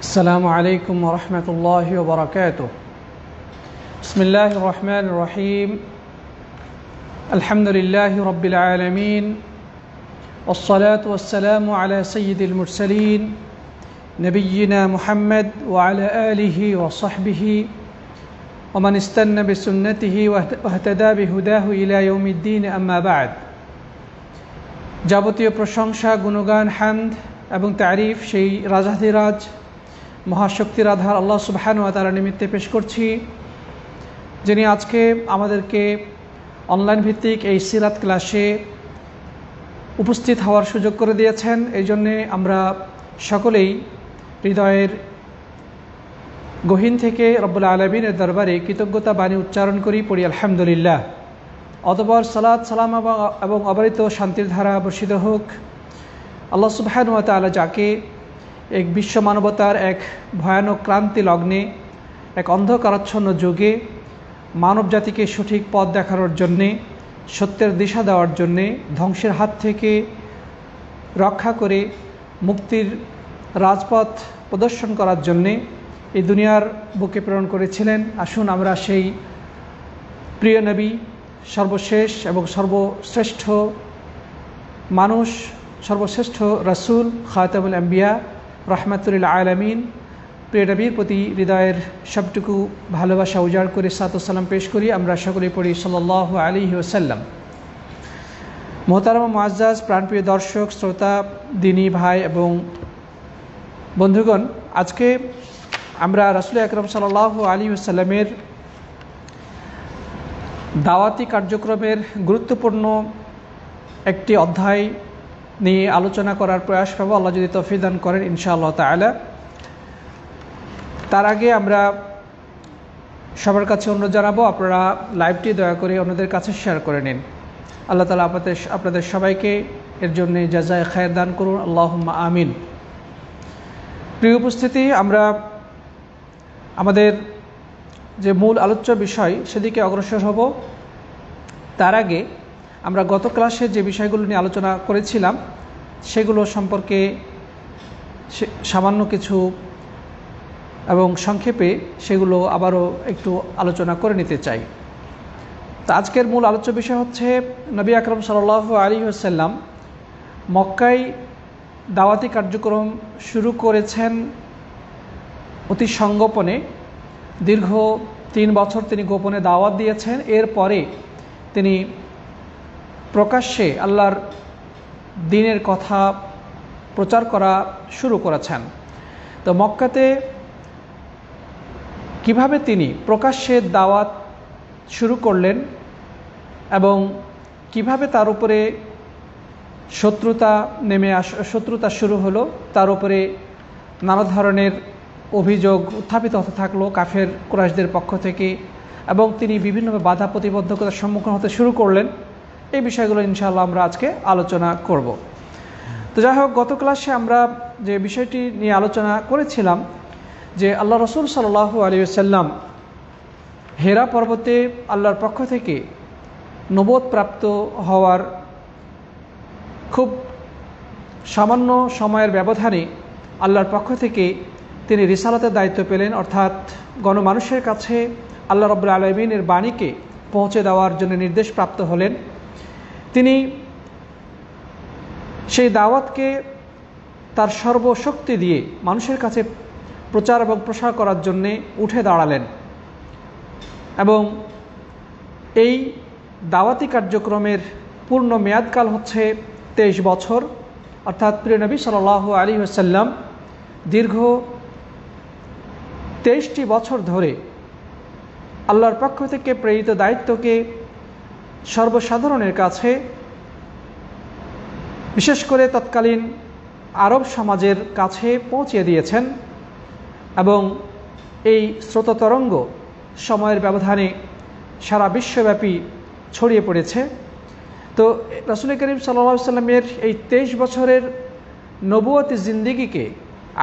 السلام عليكم ورحمة الله وبركاته. بسم الله الرحمن الرحيم. الحمد لله رب العالمين، والصلاة والسلام على سيد المرسلين نبينا محمد وعلى آله وصحبه ومن استنى بسنته واهتدى بهداه إلى يوم الدين. أما بعد. যাবতীয় প্রশংসা, গুণগান, হামদ এবং তারিফ সেই রাজাধিরাজ মহাশক্তির আধার আল্লাহ সুবহানাহু ওয়া তাআলা নিমিত্তে পেশ করছি, যিনি আজকে আমাদেরকে অনলাইন ভিত্তিক এই সিরাত ক্লাসে উপস্থিত হওয়ার সুযোগ করে দিয়েছেন। এই জন্যে আমরা সকলেই হৃদয়ের গহীন থেকে রব্বুল আলামিনের দরবারে কৃতজ্ঞতা বাণী উচ্চারণ করি, পড়ি আলহামদুলিল্লাহ। অতঃপর সালাত সালাম এবং অবারিত শান্তির ধারা বর্ষিত হোক আল্লাহ সুবহানাহু ওয়া তাআলা, যাকে এক বিশ্ব মানবতার এক ভয়ানক ক্রান্তি লগ্নে, এক অন্ধকারাচ্ছন্ন যুগে মানব জাতিকে সঠিক পথ দেখানোর জন্যে, সত্যের দিশা দেওয়ার জন্যে, ধ্বংসের হাত থেকে রক্ষা করে মুক্তির রাজপথ প্রদর্শন করার জন্যে এই দুনিয়ার বুকে প্রেরণ করেছিলেন। আসুন আমরা সেই প্রিয় নবী, সর্বশেষ এবং সর্বশ্রেষ্ঠ মানুষ, সর্বশ্রেষ্ঠ রাসূল, খাতামুল আম্বিয়া, রাহমাতুল আলামিন প্রিয় নবীর প্রতি হৃদয়ের সবটুকু ভালোবাসা উজাড় করে সালাত ও সালাম পেশ করি। আমরা সকলেই পড়ি সাল্লাল্লাহু আলাইহি ওয়াসাল্লাম। মোহতারাম মুআজ্জাজ, প্রাণপ্রিয় দর্শক, শ্রোতা, দিনী ভাই এবং বন্ধুগণ, আজকে আমরা রাসূল আকরাম সাল্লাল্লাহু আলাইহি ওয়াসাল্লামের দাওয়াতি কার্যক্রমের গুরুত্বপূর্ণ একটি অধ্যায় নিয়ে আলোচনা করার প্রয়াস করব, আল্লাহ যদি তৌফিক দান করেন ইনশাআল্লাহ তাআলা। তার আগে আমরা সবার কাছে অনুরোধ জানাবো, আপনারা লাইভটি দয়া করে অন্যদের কাছে শেয়ার করে নিন। আল্লাহ তাআলা আপনাদের সবাইকে এর জন্য জাযায়ে খায়ের দান করুন, আল্লাহুম্মা আমিন। প্রিয় উপস্থিতি, আমরা আমাদের যে মূল আলোচ্য বিষয় সেদিকে অগ্রসর হব। তার আগে আমরা গত ক্লাসে যে বিষয়গুলো নিয়ে আলোচনা করেছিলাম সেগুলো সম্পর্কে সামান্য কিছু এবং সংক্ষেপে সেগুলো আবারও একটু আলোচনা করে নিতে চাই। তো আজকের মূল আলোচ্য বিষয় হচ্ছে নবী আকরাম সাল্লাল্লাহু আলাইহি ওয়াসাল্লাম মক্কায় দাওয়াতি কার্যক্রম শুরু করেছেন অতি সংগোপনে। দীর্ঘ 3 বছর তিনি গোপনে দাওয়াত দিয়েছেন। এরপরে তিনি প্রকাশ্যে আল্লাহর দ্বীনের কথা প্রচার করা শুরু করেছেন। তো মক্কাতে কিভাবে তিনি প্রকাশ্যে দাওয়াত শুরু করলেন এবং কিভাবে তার উপরে শত্রুতা শুরু হলো, তার উপরে নানা ধরনের অভিযোগ উত্থাপিত হতে থাকলো কাফের কুরাইশদের পক্ষ থেকে, এবং তিনি বিভিন্নভাবে বাধা প্রতিবন্ধকতার সম্মুখীন হতে শুরু করলেন, এই বিষয়গুলো ইনশাআল্লাহ আমরা আজকে আলোচনা করব। তো যাই হোক, গত ক্লাসে আমরা যে বিষয়টি নিয়ে আলোচনা করেছিলাম যে আল্লাহ রাসূল সাল্লাল্লাহু আলাইহি ওয়াসাল্লাম হেরা পর্বতে আল্লাহর পক্ষ থেকে নবুয়ত প্রাপ্ত হওয়ার খুব সামান্য সময়ের ব্যবধানে আল্লাহর পক্ষ থেকে তিনি রিসালাতের দায়িত্ব পেলেন, অর্থাৎ গণমানুষের কাছে আল্লাহ রাব্বুল আলামিনের বাণীকে পৌঁছে দেওয়ার জন্য নির্দেশ প্রাপ্ত হলেন। তিনি সেই দাওয়াতকে তার সর্বশক্তি দিয়ে মানুষের কাছে প্রচার এবং প্রসার করার জন্যে উঠে দাঁড়ালেন, এবং এই দাওয়াতি কার্যক্রমের পূর্ণ মেয়াদকাল হচ্ছে 23 বছর। অর্থাৎ প্রিয় নবী সাল্লাল্লাহু আলাইহি ওয়াসাল্লাম দীর্ঘ 23টি বছর ধরে আল্লাহর পক্ষ থেকে প্রেরিত দায়িত্বকে সর্বসাধারণের কাছে, বিশেষ করে তৎকালীন আরব সমাজের কাছে পৌঁছে দিয়েছেন, এবং এই স্রোততরঙ্গ সময়ের ব্যবধানে সারা বিশ্বব্যাপী ছড়িয়ে পড়েছে। তো রাসূল করিম সাল্লাল্লাহু আলাইহি ওয়াসাল্লামের এই 23 বছরের নবুয়তি জিন্দেগিকে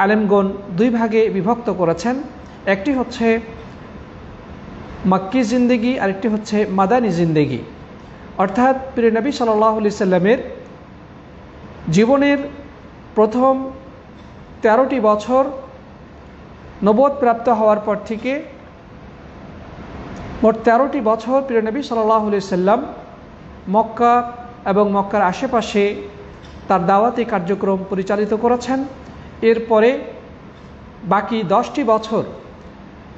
আলেমগণ 2 ভাগে বিভক্ত করেছেন। একটি হচ্ছে মক্কি জিন্দেগি, আরেকটি হচ্ছে মাদানী জিন্দেগি। অর্থাৎ প্রিয় নবী সাল্লাল্লাহু আলাইহি ওয়াসাল্লামের জীবনের প্রথম 13টি বছর নবুয়ত প্রাপ্ত হওয়ার পর থেকে মোট 13টি বছর প্রিয় নবী সাল্লাল্লাহু আলাইহি সাল্লাম মক্কা এবং মক্কার আশেপাশে তার দাওয়াতি কার্যক্রম পরিচালিত করেছেন। এরপরে বাকি 10টি বছর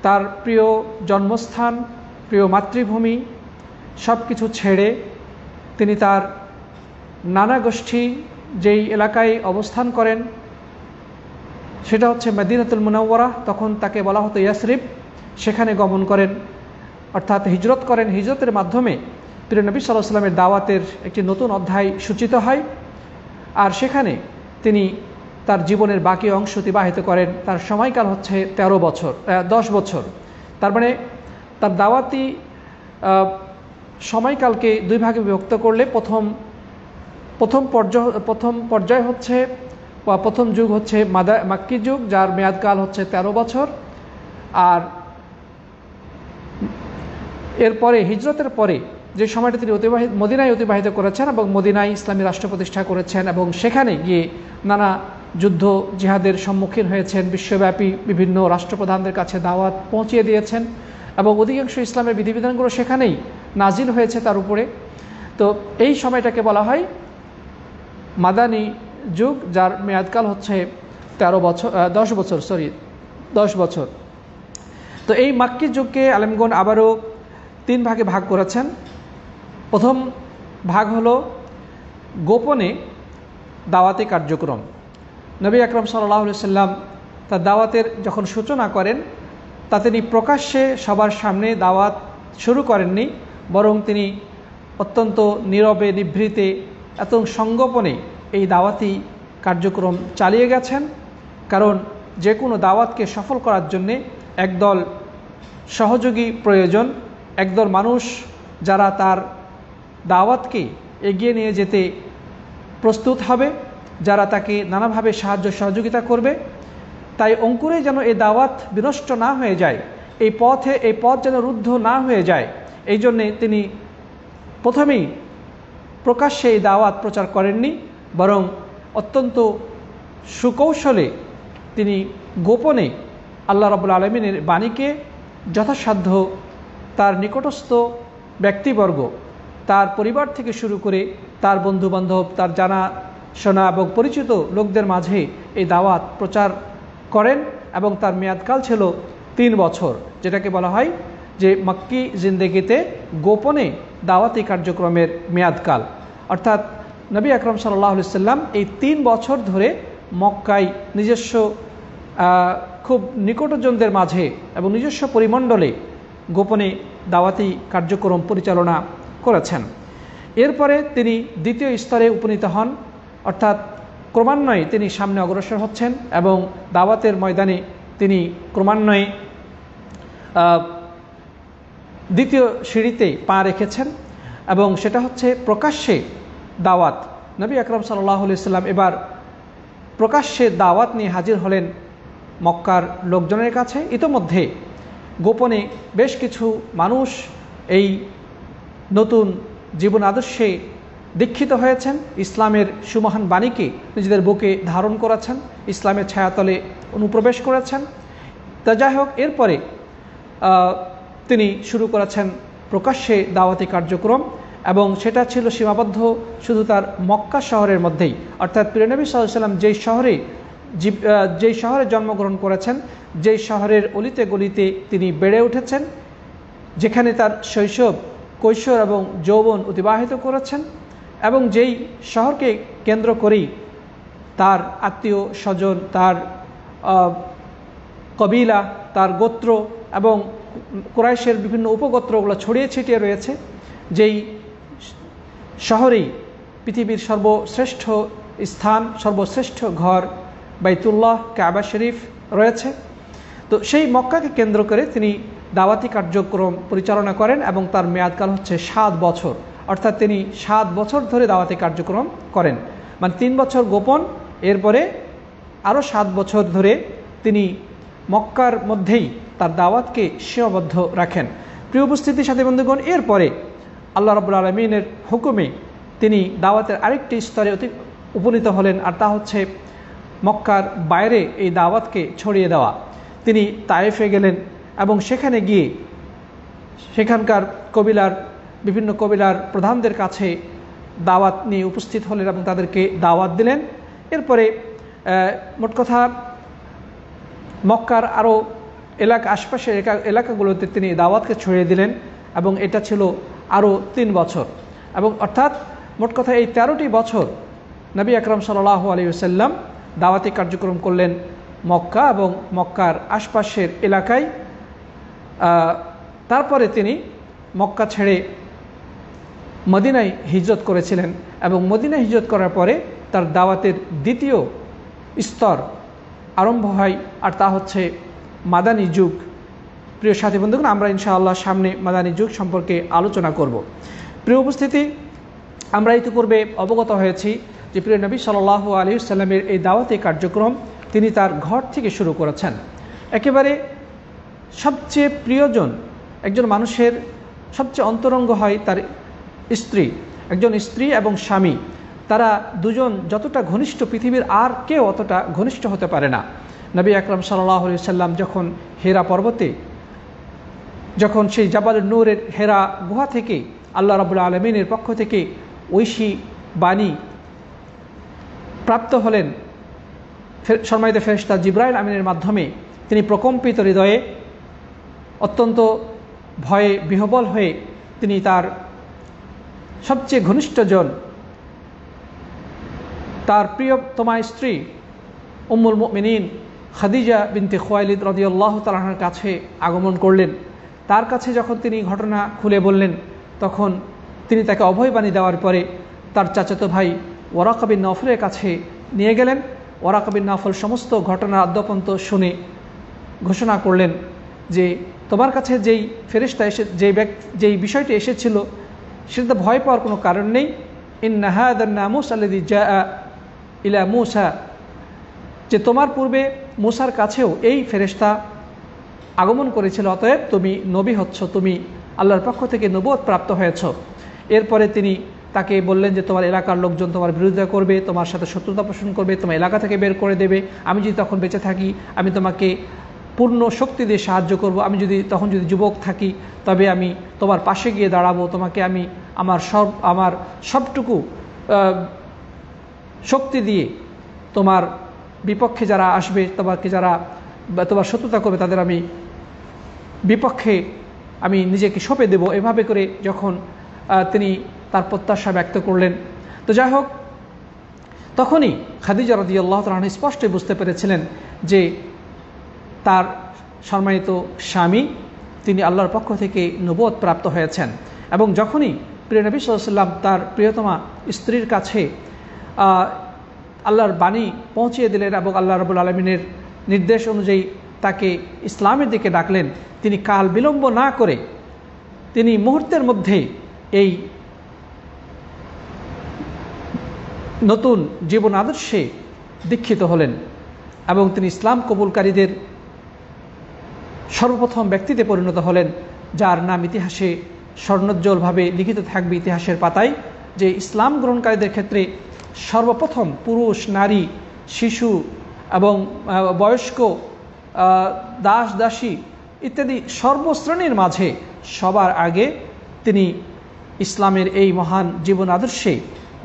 তার প্রিয় জন্মস্থান, প্রিয় মাতৃভূমি সব কিছু ছেড়ে তিনি তার নানা গোষ্ঠী যেই এলাকায় অবস্থান করেন সেটা হচ্ছে মদিনাতুল মুনাওয়ারা, তখন তাকে বলা হতো ইয়াসরিব, সেখানে গমন করেন, অর্থাৎ হিজরত করেন। হিজরতের মাধ্যমে প্রিয় নবী সাল্লাল্লাহু আলাইহি ওয়াসাল্লামের দাওয়াতের একটি নতুন অধ্যায় সূচিত হয়। আর সেখানে তিনি তার জীবনের বাকি অংশ অতিবাহিত করেন। তার সময়কাল হচ্ছে 10 বছর। তার মানে তার দাওয়াতি সময়কালকে দুই ভাগে বিভক্ত করলে প্রথম পর্যায় হচ্ছে বা প্রথম যুগ হচ্ছে মাক্কি যুগ, যার মেয়াদকাল হচ্ছে 13 বছর। আর এরপরে হিজরতের পরে যে সময়টা তিনি মদিনায় অতিবাহিত করেছেন এবং মদিনায় ইসলামী রাষ্ট্র প্রতিষ্ঠা করেছেন এবং সেখানে গিয়ে নানা যুদ্ধ জিহাদের সম্মুখীন হয়েছেন, বিশ্বব্যাপী বিভিন্ন রাষ্ট্রপ্রধানদের কাছে দাওয়াত পৌঁছিয়ে দিয়েছেন এবং অধিকাংশ ইসলামের বিধিবিধানগুলো সেখানেই নাজিল হয়েছে তার উপরে। তো এই সময়টাকে বলা হয় মাদানী যুগ, যার মেয়াদকাল হচ্ছে 10 বছর। তো এই মাক্কি যুগকে আলেমগণ আবারও 3 ভাগে ভাগ করেছেন। প্রথম ভাগ হলো গোপনে দাওয়াতি কার্যক্রম। নবী আকরাম সাল্লাল্লাহু আলাইহি সাল্লাম তার দাওয়াতের যখন সূচনা করেন তা তিনি প্রকাশ্যে সবার সামনে দাওয়াত শুরু করেননি, বরং তিনি অত্যন্ত নীরবে নিভৃতে এত সংগোপনে এই দাওয়াতি কার্যক্রম চালিয়ে গেছেন। কারণ যে কোনো দাওয়াতকে সফল করার জন্যে একদল সহযোগী প্রয়োজন, একদল মানুষ যারা তার দাওয়াতকে এগিয়ে নিয়ে যেতে প্রস্তুত হবে, যারা তাকে নানাভাবে সাহায্য সহযোগিতা করবে। তাই অঙ্কুরে যেন এই দাওয়াত বিনষ্ট না হয়ে যায়, এই পথ যেন রুদ্ধ না হয়ে যায়, এই জন্যে তিনি প্রথমেই প্রকাশ্যে এই দাওয়াত প্রচার করেননি, বরং অত্যন্ত সুকৌশলে তিনি গোপনে আল্লাহ রাব্বুল আলামিনের বাণীকে যথাসাধ্য তার নিকটস্থ ব্যক্তিবর্গ, তার পরিবার থেকে শুরু করে তার বন্ধুবান্ধব, তার জানা শোনা এবং পরিচিত লোকদের মাঝে এই দাওয়াত প্রচার করেন এবং তার মেয়াদকাল ছিল 3 বছর, যেটাকে বলা হয় যে মক্কি জিন্দেগিতে গোপনে দাওয়াতি কার্যক্রমের মেয়াদকাল। অর্থাৎ নবী আকরাম সাল্লাল্লাহু আলাইহি সাল্লাম এই 3 বছর ধরে মক্কায় নিজস্ব খুব নিকটজনদের মাঝে এবং নিজস্ব পরিমণ্ডলে গোপনে দাওয়াতি কার্যক্রম পরিচালনা করেছেন। এরপরে তিনি দ্বিতীয় স্তরে উপনীত হন, অর্থাৎ ক্রমান্বয়ে তিনি সামনে অগ্রসর হচ্ছেন এবং দাওয়াতের ময়দানে তিনি ক্রমান্বয়ে দ্বিতীয় সিঁড়িতে পা রেখেছেন এবং সেটা হচ্ছে প্রকাশ্যে দাওয়াত। নবী আকরাম সাল্লাল্লাহু আলাইহি সাল্লাম এবার প্রকাশ্যে দাওয়াত নিয়ে হাজির হলেন মক্কার লোকজনের কাছে। ইতোমধ্যে গোপনে বেশ কিছু মানুষ এই নতুন জীবন আদর্শে দীক্ষিত হয়েছেন, ইসলামের সুমহান বাণীকে নিজেদের বুকে ধারণ করেছেন, ইসলামের ছায়াতলে অনুপ্রবেশ করেছেন। তা যাই হোক, এরপরে তিনি শুরু করেছেন প্রকাশ্যে দাওয়াতি কার্যক্রম এবং সেটা ছিল সীমাবদ্ধ শুধু তার মক্কা শহরের মধ্যেই। অর্থাৎ প্রিয় নবী সাল্লাল্লাহু আলাইহি ওয়াসাল্লাম যেই শহরে জন্মগ্রহণ করেছেন, যেই শহরের অলিতে গলিতে তিনি বেড়ে উঠেছেন, যেখানে তার শৈশব, কৈশোর এবং যৌবন অতিবাহিত করেছেন এবং যেই শহরকে কেন্দ্র করেই তার আত্মীয় স্বজন, তার কবিলা, তার গোত্র এবং কুরাইশের বিভিন্ন উপগোত্রগুলো ছড়িয়ে ছিটিয়ে রয়েছে, যেই শহরেই পৃথিবীর সর্বশ্রেষ্ঠ স্থান, সর্বশ্রেষ্ঠ ঘর বাইতুল্লাহ কাবা শরীফ রয়েছে। তো সেই মক্কাকে কেন্দ্র করে তিনি দাওয়াতি কার্যক্রম পরিচালনা করেন এবং তার মেয়াদকাল হচ্ছে 7 বছর। অর্থাৎ তিনি 7 বছর ধরে দাওয়াতি কার্যক্রম করেন, মানে 3 বছর গোপন, এরপরে আরও 7 বছর ধরে তিনি মক্কার মধ্যেই তার দাওয়াতকে সীমাবদ্ধ রাখেন। প্রিয় উপস্থিতির সাথে বন্ধুগণ, এরপরে আল্লাহ রাব্বুল আলামিনের হুকুমে তিনি দাওয়াতের আরেকটি স্তরে উপনীত হলেন, আর তা হচ্ছে মক্কার বাইরে এই দাওয়াতকে ছড়িয়ে দেওয়া। তিনি তায়েফে গেলেন এবং সেখানে গিয়ে সেখানকার বিভিন্ন কবিলার প্রধানদের কাছে দাওয়াত নিয়ে উপস্থিত হলেন এবং তাদেরকে দাওয়াত দিলেন। এরপরে মোট কথা মক্কার আরও আশপাশের এলাকাগুলোতে তিনি দাওয়াতকে ছড়িয়ে দিলেন এবং এটা ছিল আরও 3 বছর, এবং অর্থাৎ মোট কথা এই 13টি বছর নবী আকরাম সাল্লাল্লাহু আলাইহি ওয়াসাল্লাম দাওয়াতি কার্যক্রম করলেন মক্কা এবং মক্কার আশপাশের এলাকায়। তারপরে তিনি মক্কা ছেড়ে মদিনায় হিজরত করেছিলেন এবং মদিনায় হিজরত করার পরে তার দাওয়াতের দ্বিতীয় স্তর আরম্ভ হয়, আর তা হচ্ছে মাদানী যুগ। প্রিয় সাথী বন্ধুগণ, আমরা ইনশাআল্লাহ সামনে মাদানী যুগ সম্পর্কে আলোচনা করব। প্রিয় উপস্থিতি, আমরা ইতিপূর্বে অবগত হয়েছি যে প্রিয় নবী সাল্লাল্লাহু আলাইহি ওয়াসাল্লামের এই দাওয়াতি কার্যক্রম তিনি তার ঘর থেকে শুরু করেছেন। একেবারে সবচেয়ে প্রিয়জন একজন মানুষের সবচেয়ে অন্তরঙ্গ হয় তার স্ত্রী। একজন স্ত্রী এবং স্বামী, তারা দুজন যতটা ঘনিষ্ঠ পৃথিবীর আর কেউ অতটা ঘনিষ্ঠ হতে পারে না। নবী আকরাম সাল্লাল্লাহু আলাইহি ওয়াসাল্লাম যখন হেরা পর্বতে, যখন সেই জাবাল নূরের হেরা গুহা থেকে আল্লাহ রাব্বুল আলামিনের পক্ষ থেকে ঐশী বাণী প্রাপ্ত হলেন সম্মানিত ফেরেশতা জিবরাইল আমিনের মাধ্যমে, তিনি প্রকম্পিত হৃদয়ে অত্যন্ত ভয়ে বিহ্বল হয়ে তিনি তার সবচেয়ে ঘনিষ্ঠজন, তার প্রিয়তমা স্ত্রী উম্মুল মুমিনিন খাদিজা বিনতে খুয়াইলিদ রাদিয়াল্লাহু তাআলা আনহার কাছে আগমন করলেন। তার কাছে যখন তিনি ঘটনা খুলে বললেন, তখন তিনি তাকে অভয়বাণী দেওয়ার পরে তার চাচাতো ভাই ওয়ারাকা বিন নওফলের কাছে নিয়ে গেলেন। ওয়ারাকা বিন নওফল সমস্ত ঘটনা আদ্যপন্ত শুনে ঘোষণা করলেন যে তোমার কাছে যেই ফেরেশতা যেই বিষয়টি এসেছিল সেটাতে ভয় পাওয়ার কোনো কারণ নেই। ইন্না হাযান নামুস আল্লাযী জাআ ইলা মূসা, যে তোমার পূর্বে মূসার কাছেও এই ফেরেশতা আগমন করেছিল, অতএব তুমি নবী হচ্ছ, তুমি আল্লাহর পক্ষ থেকে নবুয়ত প্রাপ্ত হয়েছ। এরপরে তিনি তাকে বললেন যে তোমার এলাকার লোকজন তোমার বিরোধিতা করবে, তোমার সাথে শত্রুতা পোষণ করবে, তোমার এলাকা থেকে বের করে দেবে। আমি যদি তখন বেঁচে থাকি আমি তোমাকে পূর্ণ শক্তি দিয়ে সাহায্য করব। আমি তখন যদি যুবক থাকি তবে আমি তোমার পাশে গিয়ে দাঁড়াবো, তোমাকে আমি আমার সবটুকু শক্তি দিয়ে তোমার বিপক্ষে যারা আসবে, তোমার শত্রুতা করবে, তাদের আমি বিপক্ষে আমি নিজেকে সঁপে দেব। এভাবে করে যখন তিনি তার প্রত্যাশা ব্যক্ত করলেন, তো যাই হোক, তখনই খাদিজা রাদিয়াল্লাহু তাআলা আনহা স্পষ্টই বুঝতে পেরেছিলেন যে তার সম্মানিত স্বামী তিনি আল্লাহর পক্ষ থেকে নবুয়ত প্রাপ্ত হয়েছেন। এবং যখনই প্রিয় নবী সাল্লাল্লাহু আলাইহি ওয়াসাল্লাম তার প্রিয়তমা স্ত্রীর কাছে আল্লাহর বাণী পৌঁছিয়ে দিলেন এবং আল্লাহ রাব্বুল আলামিনের নির্দেশ অনুযায়ী তাকে ইসলামের দিকে ডাকলেন, তিনি কাল বিলম্ব না করে তিনি মুহূর্তের মধ্যে এই নতুন জীবন আদর্শে দীক্ষিত হলেন এবং তিনি ইসলাম কবুলকারীদের সর্বপ্রথম ব্যক্তিতে পরিণত হলেন, যার নাম ইতিহাসে স্বর্ণোজ্জ্বলভাবে লিখিত থাকবে ইতিহাসের পাতায়, যে ইসলাম গ্রহণকারীদের ক্ষেত্রে সর্বপ্রথম পুরুষ, নারী, শিশু এবং বয়স্ক, দাস দাসী ইত্যাদি সর্বশ্রেণীর মাঝে সবার আগে তিনি ইসলামের এই মহান জীবন আদর্শে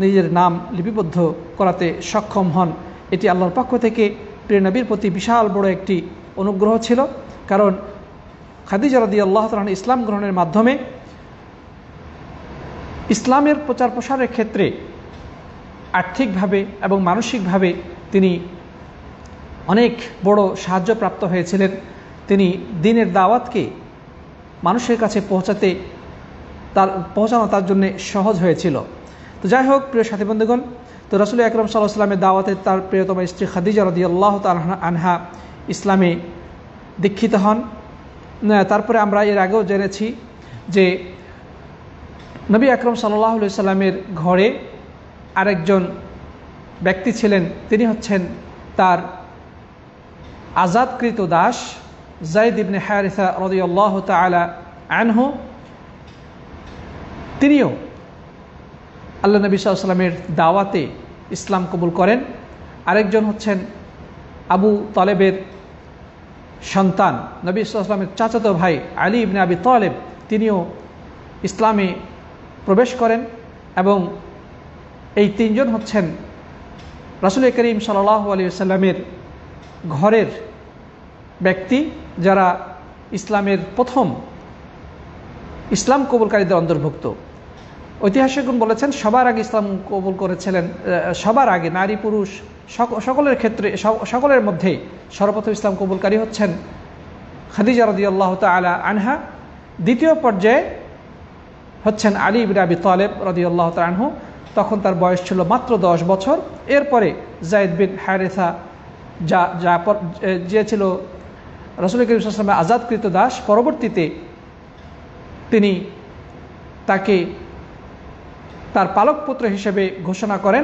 নিজের নাম লিপিবদ্ধ করাতে সক্ষম হন। এটি আল্লাহর পক্ষ থেকে প্রিয় নবীর প্রতি বিশাল বড় একটি অনুগ্রহ ছিল, কারণ খাদিজা রাদিয়াল্লাহু তাআলা ইসলাম গ্রহণের মাধ্যমে ইসলামের প্রচার প্রসারের ক্ষেত্রে আর্থিকভাবে এবং মানসিকভাবে তিনি অনেক বড় সাহায্যপ্রাপ্ত হয়েছিলেন। তিনি দ্বীনের দাওয়াতকে মানুষের কাছে পৌঁছানো তার জন্য সহজ হয়েছিল। তো যাই হোক প্রিয় সাথী বন্ধুগণ, তো রাসূল আকরাম সাল্লাল্লাহু আলাইহি ওয়াসাল্লামের দাওয়াতে তার প্রিয়তমা স্ত্রী খাদিজা রাদিয়াল্লাহু তাআলা আনহা ইসলামে দীক্ষিত হন। তারপরে আমরা এর আগেও জেনেছি যে নবী আকরাম সাল্লাল্লাহু আলাইহি ওয়াসাল্লামের ঘরে আরেকজন ব্যক্তি ছিলেন, তিনি হচ্ছেন তার আজাদকৃত দাস যায়েদ ইবনে হারিসা রাদিয়াল্লাহু তাআলা আনহু। তিনিও আল্লাহ নবী সাল্লাল্লাহু আলাইহি ওয়াসাল্লামের দাওয়াতে ইসলাম কবুল করেন। আরেকজন হচ্ছেন আবু তালেবের সন্তান নবী সাল্লাল্লাহু আলাইহি ওয়াসাল্লামের চাচাতো ভাই আলী ইবনে আবি তালেব তিনিও ইসলামে প্রবেশ করেন এবং এই তিনজন হচ্ছেন রাসূল করিম সাল্লাল্লাহু আলাইহি ওয়াসাল্লামের ঘরের ব্যক্তি যারা ইসলামের প্রথম ইসলাম কবুলকারীদের অন্তর্ভুক্ত। ঐতিহাসিকগণ বলেছেন সবার আগে ইসলাম কবুল করেছিলেন, সবার আগে নারী পুরুষ সকলের ক্ষেত্রে সকলের মধ্যে সর্বপ্রথম ইসলাম কবুলকারী হচ্ছেন খাদিজা রাদিয়াল্লাহু তাআলা আনহা। দ্বিতীয় পর্যায়ে হচ্ছেন আলী ইবনে আবি তালেব রাদিয়াল্লাহু তাআলা আনহু, তখন তার বয়স ছিল মাত্র 10 বছর। এরপরে যায়েদ বিন হারেসা যে ছিল রাসূল করিম সাল্লাল্লাহু আলাইহি ওয়াসাল্লামের আজাদকৃত দাস, পরবর্তীতে তিনি তাকে তার পালক পুত্র হিসেবে ঘোষণা করেন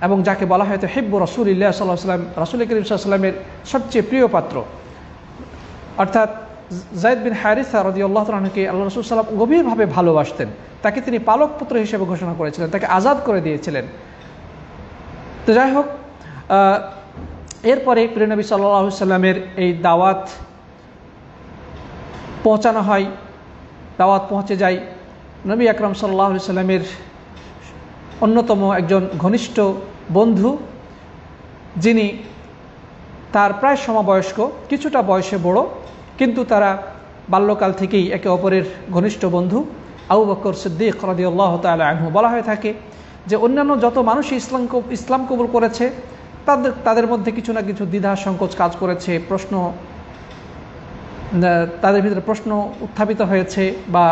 এবং যাকে বলা হয় হিব্বু রাসূলিল্লাহ সাল্লাল্লাহু আলাইহি ওয়াসাল্লাম, রাসূল করিম সাল্লাল্লাহু আলাইহি ওয়াসাল্লামের সবচেয়ে প্রিয় পাত্র। অর্থাৎ যায়েদ বিন হারেসা রাদিয়াল্লাহু তাআলা আনহুকে আল্লাহ রাসূল সাল্লাল্লাহু আলাইহি ওয়াসাল্লাম গভীরভাবে ভালোবাসতেন, তাকে তিনি পালক পুত্র হিসেবে ঘোষণা করেছিলেন, তাকে আজাদ করে দিয়েছিলেন। তো যাই হোক, এরপরে প্রিয় নবী সাল্লাল্লাহু আলাইহি ওয়াসাল্লামের এই দাওয়াত পৌঁছানো হয়, দাওয়াত পৌঁছে যায়। নবী আকরাম সাল্লাল্লাহু আলাইহি ওয়াসাল্লামের অন্যতম একজন ঘনিষ্ঠ বন্ধু, যিনি তার প্রায় সমবয়স্ক, কিছুটা বয়সে বড়, কিন্তু তারা বাল্যকাল থেকেই একে অপরের ঘনিষ্ঠ বন্ধু, আবু বকর সিদ্দিক রাদিয়াল্লাহু তাআলা আনহু। বলা হয়ে থাকে যে অন্যান্য যত মানুষই ইসলাম কবুল করেছে তাদের মধ্যে কিছু না কিছু দ্বিধা সংকোচ কাজ করেছে, তাদের ভিতরে প্রশ্ন উত্থাপিত হয়েছে বা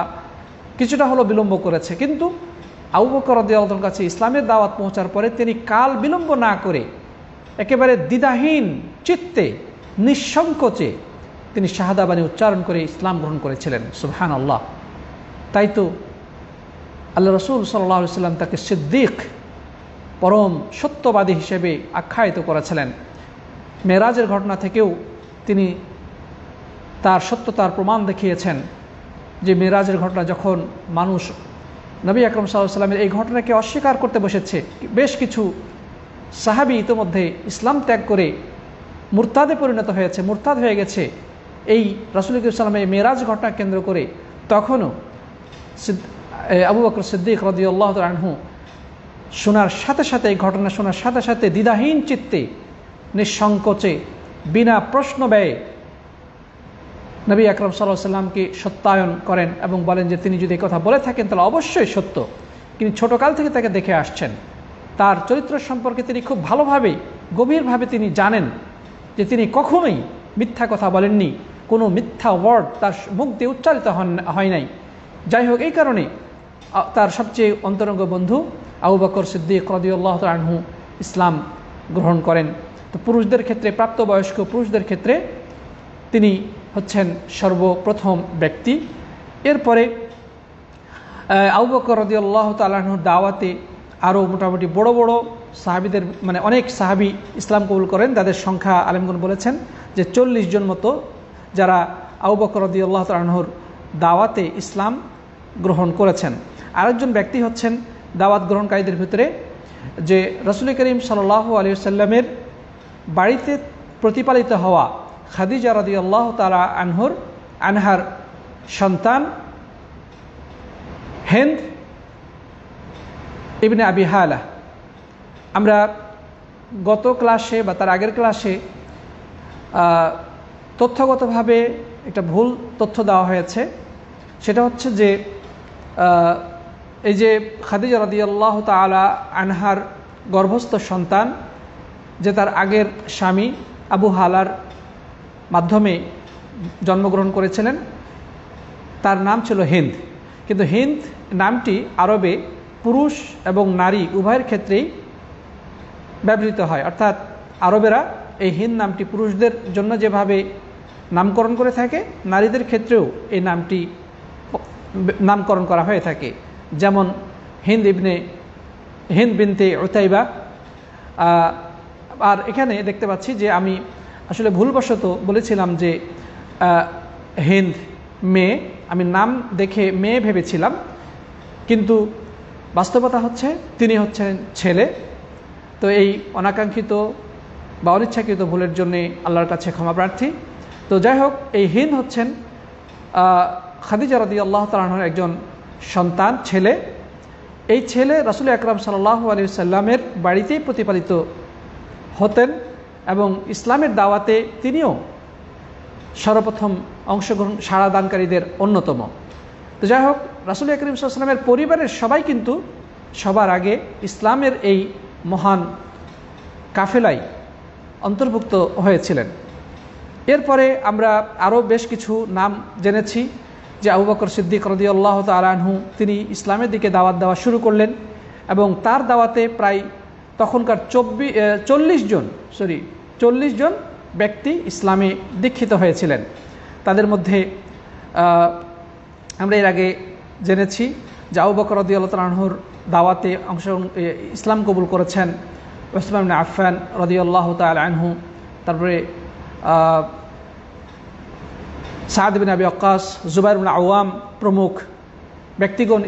কিছুটা হলো বিলম্ব করেছে, কিন্তু আবু বকর রাদিয়াল্লাহু তাআলার কাছে ইসলামের দাওয়াত পৌঁছার পরে তিনি কাল বিলম্ব না করে একেবারে দ্বিধাহীন চিত্তে নিঃসংকোচে তিনি শাহাদা বাণী উচ্চারণ করে ইসলাম গ্রহণ করেছিলেন। সুবহানাল্লাহ। তাই তো আল্লাহ রাসূল সাল্লাল্লাহু আলাইহি ওয়াসাল্লাম তাকে সিদ্দিক, পরম সত্যবাদী হিসেবে আখ্যায়িত করেছিলেন। মেরাজের ঘটনা থেকেও তিনি তার সত্যতার প্রমাণ দেখিয়েছেন যে মেরাজের ঘটনা যখন মানুষ নবী আকরাম সাল্লাল্লাহু আলাইহি ওয়াসাল্লামের এই ঘটনাকে অস্বীকার করতে বসেছে, বেশ কিছু সাহাবী ইতোমধ্যে ইসলাম ত্যাগ করে মুরতাদে পরিণত হয়েছে, মুরতাদ হয়ে গেছে এই রাসূল করিম সাল্লাল্লাহু আলাইহি ওয়াসাল্লামের মেরাজ ঘটনা কেন্দ্র করে, তখনও আবু বকর সিদ্দিক রাদিয়াল্লাহু তাআলা আনহু শোনার সাথে সাথে, এই ঘটনা শোনার সাথে সাথে দ্বিধাহীন চিত্তে নিঃসংকোচে বিনা প্রশ্ন ব্যয়ে নবী আকরাম সাল্লাল্লাহু আলাইহি ওয়াসাল্লামকে সত্যায়ন করেন এবং বলেন যে তিনি যদি এই কথা বলে থাকেন তাহলে অবশ্যই সত্য। তিনি ছোটকাল থেকে তাকে দেখে আসছেন, তার চরিত্র সম্পর্কে তিনি খুব ভালোভাবে গভীরভাবে তিনি জানেন যে তিনি কখনোই মিথ্যা কথা বলেননি, কোনো মিথ্যা ওয়ার্ড তার মুখ দিয়ে উচ্চারিত হয় নাই। যাই হোক, এই কারণে তার সবচেয়ে অন্তরঙ্গ বন্ধু আবু বকর সিদ্দিক রাদিয়াল্লাহু তাআলা আনহু ইসলাম গ্রহণ করেন। তো পুরুষদের ক্ষেত্রে, প্রাপ্তবয়স্ক পুরুষদের ক্ষেত্রে তিনি হচ্ছেন সর্বপ্রথম ব্যক্তি। এরপরে আবু বকর রাদিয়াল্লাহু তাআলা আনহুর দাওয়াতে আরও মোটামুটি বড় বড় সাহাবীদের, মানে অনেক সাহাবী ইসলাম কবুল করেন। তাদের সংখ্যা আলেমগণ বলেছেন যে 40 জন মতো, যারা আবু বকর রাদিয়াল্লাহু তাআলা আনহুর দাওয়াতে ইসলাম গ্রহণ করেছেন। আরেকজন ব্যক্তি হচ্ছেন দাওয়াত গ্রহণকারীদের ভিতরে যে রাসূল করিম সাল্লাল্লাহু আলাইহি ওয়াসাল্লামের বাড়িতে প্রতিপালিত হওয়া খাদিজা রাদিয়াল্লাহু তাআলা আনহার সন্তান হিন্দ ইবনে আবি হালা। আমরা গত ক্লাসে বা তার আগের ক্লাসে তথ্যগতভাবে একটা ভুল তথ্য দেওয়া হয়েছে। সেটা হচ্ছে যে এই যে খাদিজা রাদিয়াল্লাহু তাআলা আনহার গর্ভস্থ সন্তান যে তার আগের স্বামী আবু হালার মাধ্যমে জন্মগ্রহণ করেছিলেন, তার নাম ছিল হিন্দ। কিন্তু হিন্দ নামটি আরবে পুরুষ এবং নারী উভয়ের ক্ষেত্রেই ব্যবহৃত হয়। অর্থাৎ আরবেরা এই হিন্দ নামটি পুরুষদের জন্য যেভাবে নামকরণ করে থাকে, নারীদের ক্ষেত্রেও এই নামটি নামকরণ করা হয়ে থাকে। যেমন হিন্দ বিনতে উতাইবা। আর এখানে দেখতে পাচ্ছি যে আমি আসলে ভুলবশত বলেছিলাম যে হিন্দ মেয়ে, আমি নাম দেখে মেয়ে ভেবেছিলাম, কিন্তু বাস্তবতা হচ্ছে তিনি হচ্ছেন ছেলে। তো এই অনাকাঙ্ক্ষিত বা অনিচ্ছাকৃত ভুলের জন্যে আল্লাহর কাছে ক্ষমা প্রার্থী। তো যাই হোক, এই হিন্দ হচ্ছেন খাদিজা রাদিয়াল্লাহু তাআলা আনহার একজন সন্তান, ছেলে। এই ছেলে রাসূল আকরাম সাল্লাল্লাহু আলাইহি ওয়াসাল্লামের বাড়িতেই প্রতিপালিত হতেন এবং ইসলামের দাওয়াতে তিনিও সর্বপ্রথম অংশগ্রহণ সাড়াদানকারীদের অন্যতম। তো যাই হোক, রাসূল আকরাম সাল্লাল্লাহু আলাইহি ওয়াসাল্লামের পরিবারের সবাই কিন্তু সবার আগে ইসলামের এই মহান কাফেলায় অন্তর্ভুক্ত হয়েছিলেন। এরপরে আমরা আরও বেশ কিছু নাম জেনেছি যে আবু বকর সিদ্দিক রাদিয়াল্লাহু তাআলা আনহু তিনি ইসলামের দিকে দাওয়াত দেওয়া শুরু করলেন এবং তার দাওয়াতে প্রায় তখনকার 40 জন ব্যক্তি ইসলামে দীক্ষিত হয়েছিলেন। তাদের মধ্যে আমরা এর আগে জেনেছি যে আবু বকর রাদিয়াল্লাহু তাআলা আনহুর দাওয়াতে ইসলাম কবুল করেছেন উসমান ইবনে আফফান রাদিয়াল্লাহু তাআলা আনহু, তারপরে সাদ বিন আবি ওয়াক্কাস, জুবাইর ইবনে আওয়াম প্রমুখ ব্যক্তিগণ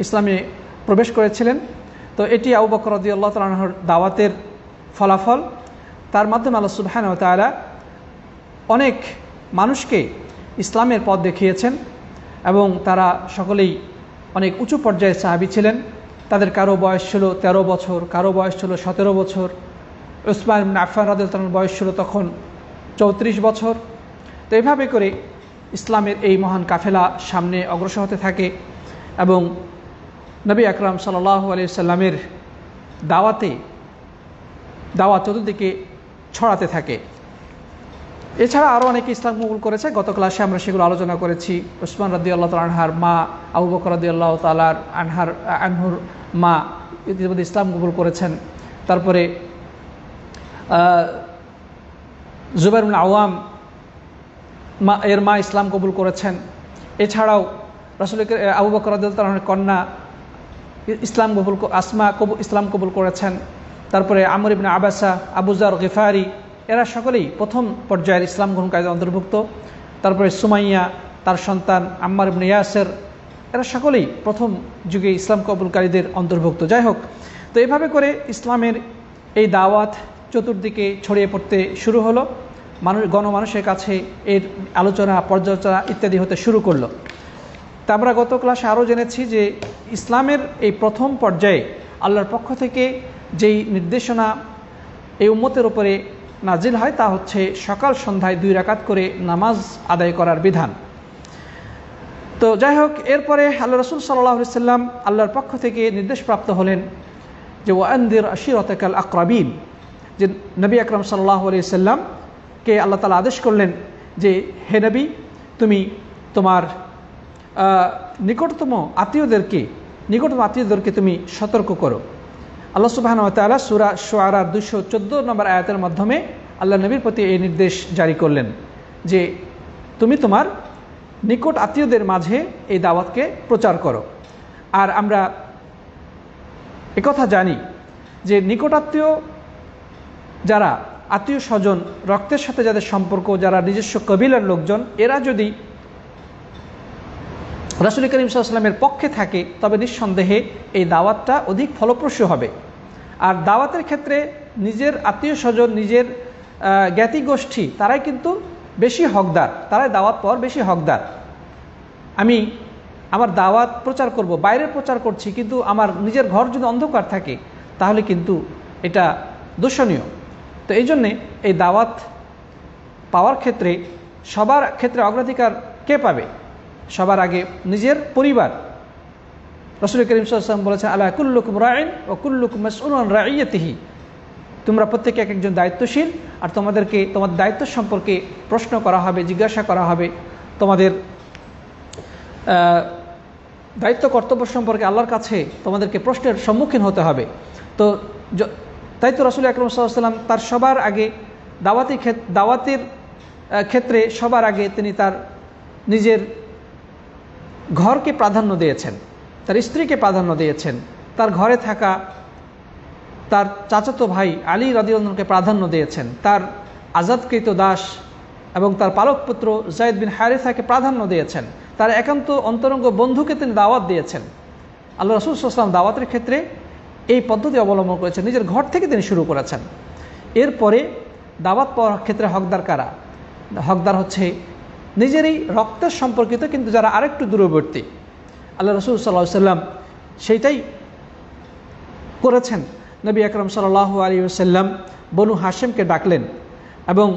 ইসলামে প্রবেশ করেছিলেন। তো এটি আবু বকর রাদিয়াল্লাহু তাআলা আনহুর দাওয়াতের ফলাফল। তার মাধ্যমে আল্লাহ সুবহানাহু ওয়া তাআলা অনেক মানুষকে ইসলামের পথ দেখিয়েছেন এবং তারা সকলেই অনেক উঁচু পর্যায়ের সাহাবী ছিলেন। তাদের কারো বয়স ছিল 13 বছর, কারো বয়স ছিল 17 বছর। উসমান ইবনে আফফান রাদিয়াল্লাহু তাআলার বয়স ছিল তখন 34 বছর। তো এইভাবে করে ইসলামের এই মহান কাফেলা সামনে অগ্রসর হতে থাকে এবং নবী আকরাম সাল্লাল্লাহু আলাইহি সাল্লামের দাওয়াত চতুর্দিকে ছড়াতে থাকে। এছাড়া আরও অনেকে ইসলাম কবুল করেছে। গত ক্লাসে আমরা সেগুলো আলোচনা করেছি। উসমান রাদিয়াল্লাহু তাআলা আনহার মা, আবু বকর রাদিয়াল্লাহু তাআলা আনহুর মা ইতিমধ্যে ইসলাম কবুল করেছেন। তারপরে জুবাইর ইবনে আওয়াম এর মা ইসলাম কবুল করেছেন। এছাড়াও আবু বকর রাদিয়াল্লাহু তাআলার কন্যা ইসলাম কবুল করেছেন। তারপরে আমর ইবনে আবাসা, আবু যার গিফারি, এরা সকলেই প্রথম পর্যায়ের ইসলাম গ্রহণকারীদের অন্তর্ভুক্ত। তারপরে সুমাইয়া, তার সন্তান আম্মার ইবনে ইয়াসের, এরা সকলেই প্রথম যুগে ইসলাম কবুলকারীদের অন্তর্ভুক্ত। যাই হোক, তো এইভাবে করে ইসলামের এই দাওয়াত চতুর্দিকে ছড়িয়ে পড়তে শুরু হলো। গণমানুষের কাছে এর আলোচনা, পর্যালোচনা ইত্যাদি হতে শুরু করলো। তা আমরা গত ক্লাসে আরও জেনেছি যে ইসলামের এই প্রথম পর্যায়ে আল্লাহর পক্ষ থেকে যেই নির্দেশনা এই উম্মতের উপরে নাজিল হয় তা হচ্ছে সকাল সন্ধ্যায় 2 রাকাত করে নামাজ আদায় করার বিধান। তো যাই হোক, এরপরে আল্লাহ রাসূল সাল্লাল্লাহু আলাইহি সাল্লাম আল্লাহর পক্ষ থেকে নির্দেশপ্রাপ্ত হলেন যে ওয়ানদির আশিরাতাকাল আকরাবিন, যে নবী আকরাম সাল্লাল্লাহু আলাইহি সাল্লামকে আল্লাহ তাআলা আদেশ করলেন যে হে নবী, তুমি তোমার নিকটতম আত্মীয়দেরকে তুমি সতর্ক করো। আল্লাহ সুবহানাহু ওয়া তাআলা সূরা শুআরার 214 নম্বর আয়াতের মাধ্যমে আল্লাহ নবীর প্রতি এই নির্দেশ জারি করলেন যে তুমি তোমার নিকট আত্মীয়দের মাঝে এই দাওয়াতকে প্রচার করো। আর আমরা একথা জানি যে নিকট আত্মীয় যারা আত্মীয় স্বজন, রক্তের সাথে যাদের সম্পর্ক, যারা নিজস্ব কবিলার লোকজন, এরা যদি রাসূল করিম সাল্লাল্লাহু আলাইহি ওয়াসাল্লামের পক্ষে থাকে তবে নিঃসন্দেহে এই দাওয়াতটা অধিক ফলপ্রসূ হবে। আর দাওয়াতের ক্ষেত্রে নিজের আত্মীয় স্বজন, নিজের জ্ঞাতি গোষ্ঠী, তারাই কিন্তু বেশি হকদার, তারাই দাওয়াত পাওয়ার বেশি হকদার। আমি আমার দাওয়াত প্রচার করব, বাইরে প্রচার করছি, কিন্তু আমার নিজের ঘর যদি অন্ধকার থাকে তাহলে কিন্তু এটা দূষণীয়। তো এই জন্যে এই দাওয়াত পাওয়ার ক্ষেত্রে সবার ক্ষেত্রে অগ্রাধিকার কে পাবে? সবার আগে নিজের পরিবার। রাসূল করিম সাল্লাল্লাহু আলাইহি ওয়াসাল্লাম বলেছেন, আলা কুল্লুকুম রাইন ওয়া কুল্লুকুম মাসউলুন আন রাইয়াতিহি, তোমরা প্রত্যেকে এক একজন দায়িত্বশীল, আর তোমাদের দায়িত্ব সম্পর্কে প্রশ্ন করা হবে, জিজ্ঞাসা করা হবে, তোমাদের দায়িত্ব কর্তব্য সম্পর্কে আল্লাহর কাছে তোমাদেরকে প্রশ্নের সম্মুখীন হতে হবে। তো তাই তো রাসূল আকরাম সাল্লাল্লাহু আলাইহি ওয়াসাল্লাম তার সবার আগে দাওয়াতের ক্ষেত্রে সবার আগে তিনি তার নিজের ঘরকে প্রাধান্য দিয়েছেন, তার স্ত্রীকে প্রাধান্য দিয়েছেন, তার ঘরে থাকা তার চাচাতো ভাই আলী রাদিয়াল্লাহু আনহুকে প্রাধান্য দিয়েছেন, তার আজাদকৃত দাস এবং তার পালক পুত্র যায়েদ বিন হারিসাকে প্রাধান্য দিয়েছেন, তার একান্ত অন্তরঙ্গ বন্ধুকে তিনি দাওয়াত দিয়েছেন। আল্লাহ রাসূল সাল্লাল্লাহু আলাইহি ওয়াসাল্লাম দাওয়াতের ক্ষেত্রে এই পদ্ধতি অবলম্বন করেছেন, নিজের ঘর থেকে তিনি শুরু করেছেন। এরপরে দাওয়াত পাওয়ার ক্ষেত্রে হকদার কারা? হকদার হচ্ছে নিজেরই রক্তের সম্পর্কিত কিন্তু যারা আরেকটু দূরবর্তী। আল্লাহ রসুল সাল্লাল্লাহু আলাইহি ওয়াসাল্লাম সেইটাই করেছেন। নবী আকরাম সাল্লাল্লাহু আলাইহি ওয়াসাল্লাম বনু হাশিমকে ডাকলেন এবং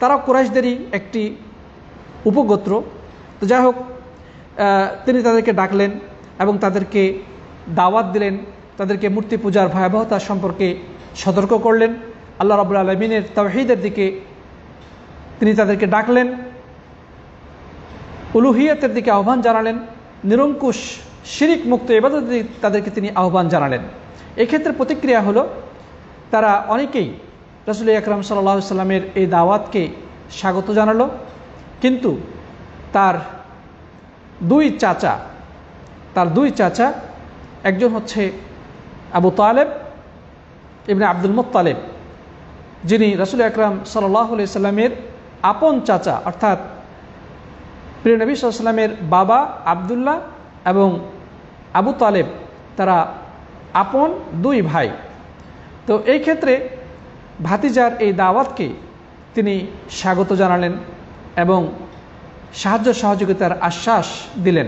তারা কুরাইশদেরই একটি উপগোত্র। তো যাই হোক, তিনি তাদেরকে ডাকলেন এবং তাদেরকে দাওয়াত দিলেন, তাদেরকে মূর্তি পূজার ভয়াবহতা সম্পর্কে সতর্ক করলেন, আল্লাহ রাব্বুল আলামিনের তাওহীদের দিকে তিনি তাদেরকে ডাকলেন, উলুহিয়তের দিকে আহ্বান জানালেন, নিরঙ্কুশ শিরিক মুক্ত ইবাদতের দিকে তাদেরকে তিনি আহ্বান জানালেন। এক্ষেত্রে প্রতিক্রিয়া হলো তারা অনেকেই রাসূল আকরাম সাল্লাল্লাহু আলাইহি ওয়াসাল্লামের এই দাওয়াতকে স্বাগত জানালো, কিন্তু তার দুই চাচা, একজন হচ্ছে আবু তালেব ইবনে আব্দুল মুত্তালিব, যিনি রাসূল আকরাম সাল্লাল্লাহু আলাইহি ওয়াসাল্লামের আপন চাচা, অর্থাৎ প্রিয় নবী সাল্লাল্লাহু আলাইহি ওয়াসাল্লামের বাবা আব্দুল্লাহ এবং আবু তালেব তারা আপন দুই ভাই। তো এই ক্ষেত্রে ভাতিজার এই দাওয়াতকে তিনি স্বাগত জানালেন এবং সাহায্য সহযোগিতার আশ্বাস দিলেন।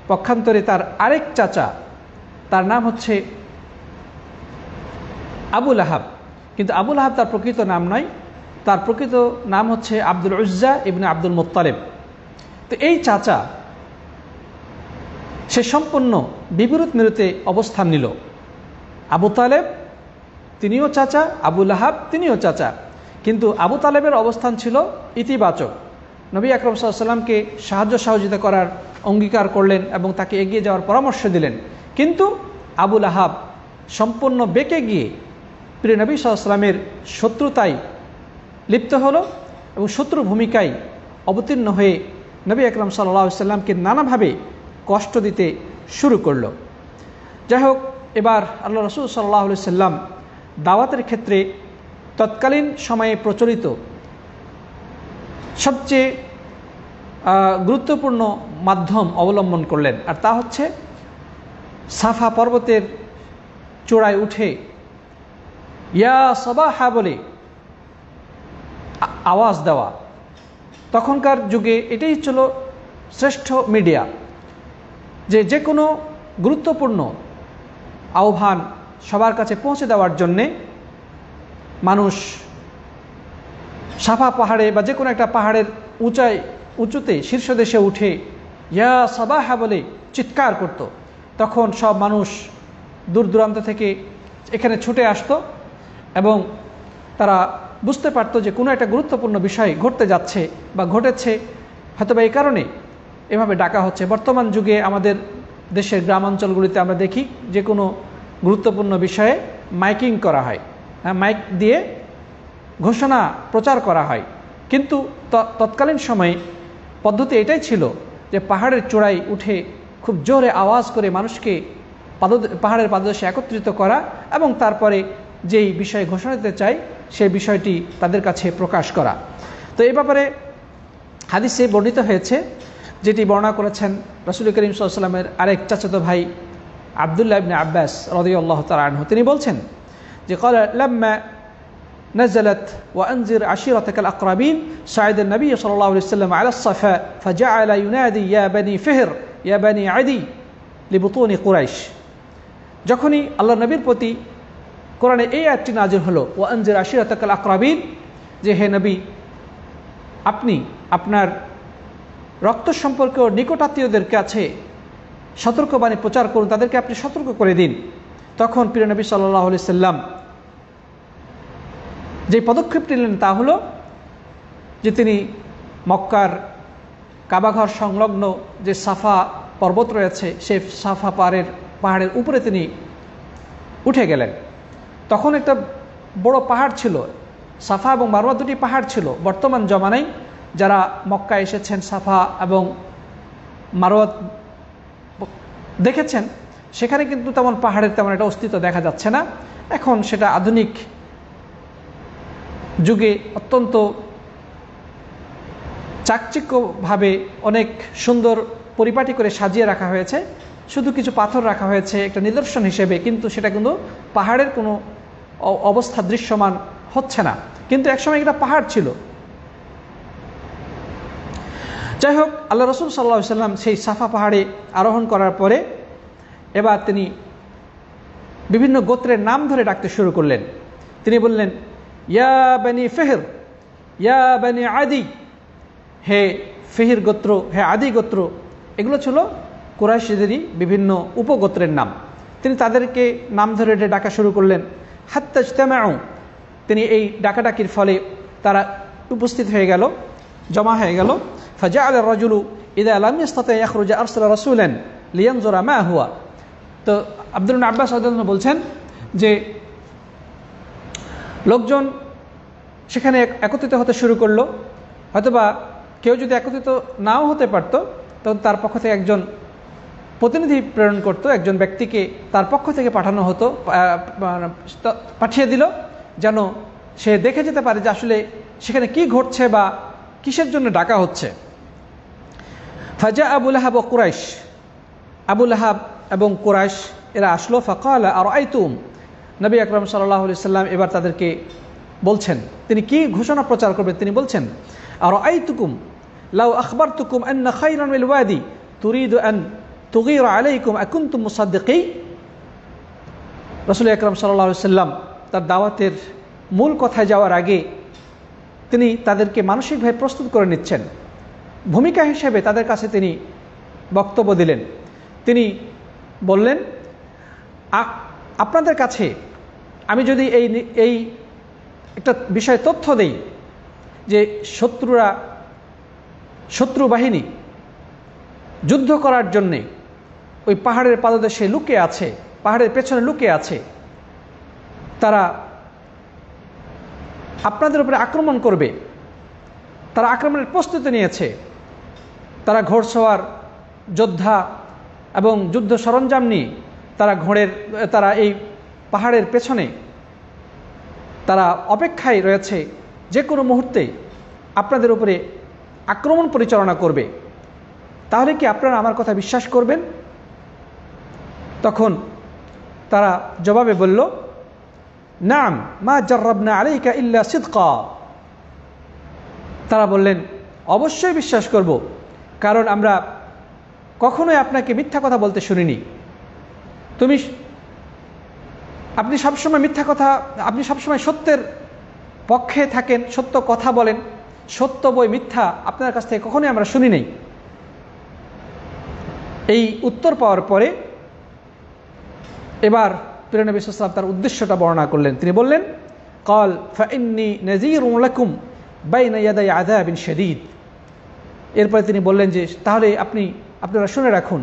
পক্ষান্তরে তার আরেক চাচা, তার নাম হচ্ছে আবু লাহাব, কিন্তু আবু লাহাব তার প্রকৃত নাম নয়, তার প্রকৃত নাম হচ্ছে আব্দুল উজ্জা ইবনে আব্দুল মুত্তালিব। তো এই চাচা সে সম্পূর্ণ বিপরীত মেরুতে অবস্থান নিল। আবু তালেব তিনিও চাচা, আবু লাহাব তিনিও চাচা, কিন্তু আবু তালেবের অবস্থান ছিল ইতিবাচক। নবী আকরাম সাল্লাল্লাহু আলাইহি ওয়াসাল্লামকে সাহায্য সহযোগিতা করার অঙ্গীকার করলেন এবং তাকে এগিয়ে যাওয়ার পরামর্শ দিলেন, কিন্তু আবু লাহাব সম্পূর্ণ বেঁকে গিয়ে প্রিয় নবী সাল্লাল্লাহু আলাইহি ওয়াসাল্লামের শত্রুতায় লিপ্ত হলো এবং শত্রু ভূমিকায় অবতীর্ণ হয়ে নবী আকরাম সাল্লাল্লাহু আলাইহি ওয়াসাল্লামকে নানাভাবে কষ্ট দিতে শুরু করল। যাই হোক, এবার আল্লাহ রসুল সাল্লাল্লাহু আলাইহি ওয়াসাল্লাম দাওয়াতের ক্ষেত্রে তৎকালীন সময়ে প্রচলিত সবচেয়ে গুরুত্বপূর্ণ মাধ্যম অবলম্বন করলেন, আর তা হচ্ছে সাফা পর্বতের চূড়ায় উঠে ইয়া সাবাহা বলে আওয়াজ দেওয়া। তখনকার যুগে এটাই ছিল শ্রেষ্ঠ মিডিয়া, যে কোনো গুরুত্বপূর্ণ আহ্বান সবার কাছে পৌঁছে দেওয়ার জন্যে মানুষ সাফা পাহাড়ে বা যে কোনো একটা পাহাড়ের উঁচুতে শীর্ষদেশে উঠে ইয়া সাবাহা বলে চিৎকার করত। তখন সব মানুষ দূর দূরান্ত থেকে এখানে ছুটে আসতো এবং তারা বুঝতে পারত যে কোনো একটা গুরুত্বপূর্ণ বিষয় ঘটতে যাচ্ছে বা ঘটেছে, হয়তোবা এই কারণে এভাবে ডাকা হচ্ছে। বর্তমান যুগে আমাদের দেশের গ্রামাঞ্চলগুলিতে আমরা দেখি যে কোনো গুরুত্বপূর্ণ বিষয়ে মাইকিং করা হয়, মাইক দিয়ে ঘোষণা প্রচার করা হয়, কিন্তু তৎকালীন সময়ে পদ্ধতি এটাই ছিল যে পাহাড়ের চূড়ায় উঠে খুব জোরে আওয়াজ করে মানুষকে পাহাড়ের পাদদেশে একত্রিত করা এবং তারপরে যেই বিষয়ে ঘোষণা দিতে চাই সেই বিষয়টি তাদের কাছে প্রকাশ করা। তো এই ব্যাপারে হাদিসে বর্ণিত হয়েছে, যেটি বর্ণনা করেছেন রাসূল করিম সাল্লাল্লাহু আলাইহি ওয়াসাল্লামের আরেক চাচাতো ভাই আব্দুল্লাহ ইবনে আব্বাস রাদিয়াল্লাহু তাআলা আনহু। তিনি বলছেন যে ক্বালা লাম্মা نزلت وأنذر عشيرتك الأقربين صعد النبي صلى الله عليه وسلم على الصفا فجعل ينادي يا بني فهر يا بني عدي لبطون قريش। যখনই আল্লাহ নবীর প্রতি কোরআনে এই আয়াতটি নাযিল হলো ওয়ানজির আশিরাতাকাল আকরাবিন, যে হে নবী আপনি আপনার রক্ত সম্পর্কীয় নিকটাত্মীয়দের কাছে সতর্কবাণী প্রচার করুন, তাদেরকে আপনি সতর্ক করে দিন। তখন প্রিয় নবী সাল্লাল্লাহু আলাইহি সাল্লাম যে পদক্ষেপটি নিলেন তা হলো যে তিনি মক্কার কাবাঘর সংলগ্ন যে সাফা পর্বত রয়েছে সেই সাফা পাহাড়ের উপরে তিনি উঠে গেলেন। তখন একটা বড় পাহাড় ছিল, সাফা এবং মারওয়া দুটি পাহাড় ছিল। বর্তমান জমানায় যারা মক্কা এসেছেন সাফা এবং মারওয়া দেখেছেন, সেখানে কিন্তু তেমন পাহাড়ের তেমন একটা অস্তিত্ব দেখা যাচ্ছে না। এখন সেটা আধুনিক যুগে অত্যন্ত চাকচিক্যভাবে অনেক সুন্দর পরিপাটি করে সাজিয়ে রাখা হয়েছে, শুধু কিছু পাথর রাখা হয়েছে একটা নিদর্শন হিসেবে, কিন্তু সেটা কিন্তু পাহাড়ের কোনো অবস্থা দৃশ্যমান হচ্ছে না। কিন্তু একসময় এটা পাহাড় ছিল। যাই হোক, আল্লাহ রসুল সাল্লাল্লাহু আলাইহি ওয়াসাল্লাম সেই সাফা পাহাড়ে আরোহণ করার পরে এবার তিনি বিভিন্ন গোত্রের নাম ধরে ডাকতে শুরু করলেন। তিনি বললেন, ইয়া বানি ফিহর, ইয়া বানি আদি, হে ফিহির গোত্র, হে আদি গোত্র। এগুলো ছিল কুরাইশদেরই বিভিন্ন উপগোত্রের নাম। তিনি তাদেরকে নাম ধরে ডাকা শুরু করলেন। হাত্তা ইজতামাউ, তিনি এই ডাকাডাকির ফলে তারা উপস্থিত হয়ে গেল, জমা হয়ে গেল। ফাজাআল আর-রাজুলু ইযা লাম ইসতাতি ইয়াখরুজা আরসালা রাসূলান লিয়ানজুরা মা হুয়া। তো আব্দুল্লাহ ইবনে আব্বাস রাদিয়াল্লাহু আনহু বলছেন যে লোকজন সেখানে একত্রিত হতে শুরু করলো। হয়তোবা কেউ যদি একত্রিত নাও হতে পারত, তখন তার পক্ষ থেকে একজন প্রতিনিধি প্রেরণ করত, একজন ব্যক্তিকে তার পক্ষ থেকে পাঠানো হতো, পাঠিয়ে দিল, যেন সে দেখে যেতে পারে যে আসলে সেখানে কি ঘটছে বা কিসের জন্য ডাকা হচ্ছে। ফাজা আবু লাহাব ও কুরাইশ, আবু লাহাব এবং কুরাইশ এরা আসলো। ফাকালা আরাআইতুম, নবী আকরাম সাল্লাল্লাহু আলাইহি সাল্লাম এবার তাদেরকে বলছেন, তিনি কি ঘোষণা প্রচার করবেন, তিনি বলছেন, আরাআইতুকুম লাউ আখবারতুকুম আন্না খায়রান মিল ওয়াদি তুরিদু আন তুগীরা আলাইকুম আকুনতুম মুসাদ্দিকিন। রাসূল আকরাম সাল্লাল্লাহু আলাইহি সাল্লাম তার দাওয়াতের মূল কথায় যাওয়ার আগে তিনি তাদেরকে মানসিকভাবে প্রস্তুত করে নিচ্ছেন। ভূমিকা হিসেবে তাদের কাছে তিনি বক্তব্য দিলেন। তিনি বললেন, আপনাদের কাছে আমি যদি এই একটা বিষয়ে তথ্য দেই যে শত্রু বাহিনী যুদ্ধ করার জন্যে ওই পাহাড়ের পাদদেশে লুকিয়ে আছে, পাহাড়ের পেছনে লুকিয়ে আছে, তারা আপনাদের উপরে আক্রমণ করবে, তারা আক্রমণের প্রস্তুতি নিয়েছে, তারা ঘোড়সওয়ার যোদ্ধা এবং যুদ্ধ সরঞ্জাম নিয়ে তারা এই পাহাড়ের পেছনে তারা অপেক্ষায় রয়েছে, যে কোনো মুহূর্তে আপনাদের উপরে আক্রমণ পরিচালনা করবে। তাহলে কি আপনারা আমার কথা বিশ্বাস করবেন? তখন তারা জবাবে বলল, নাম মা জাররাবনা আলাইকা ইল্লা সিদকা। তারা বললেন, অবশ্যই বিশ্বাস করব, কারণ আমরা কখনোই আপনাকে মিথ্যা কথা বলতে শুনিনি। আপনি সবসময় সত্যের পক্ষে থাকেন, সত্য কথা বলেন, সত্য বই মিথ্যা আপনার কাছ থেকে কখনোই আমরা শুনি নাই। এই উত্তর পাওয়ার পরে এবার প্রিয় নবী সাল্লাল্লাহু আলাইহি ওয়াসাল্লাম তার উদ্দেশ্যটা বর্ণনা করলেন। তিনি বললেন, ক্বাল ফাইন্নী নাযীরুন লাকুম বাইনা ইয়াদাই আযাবিন শাদীদ। এরপরে তিনি বললেন যে তাহলে আপনারা শুনে রাখুন,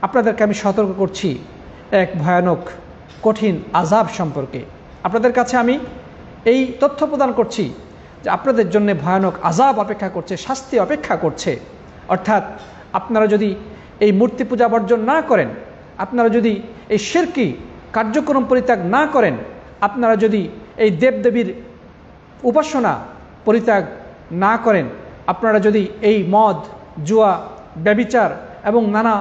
আপনাদেরকে আমি সতর্ক করছি এক ভয়ানক কঠিন আযাব সম্পর্কে। আপনাদের কাছে আমি এই তথ্য প্রদান করছি যে আপনাদের জন্য ভয়ানক আযাব অপেক্ষা করছে, শাস্তি অপেক্ষা করছে। অর্থাৎ আপনারা যদি এই মূর্তি পূজা বর্জন না করেন, আপনারা যদি এই শিরকি কার্যক্রম পরিত্যাগ না করেন, আপনারা যদি এই দেবদেবীর উপাসনা পরিত্যাগ না করেন, আপনারা যদি এই মদ, জুয়া, ব্যভিচার এবং নানা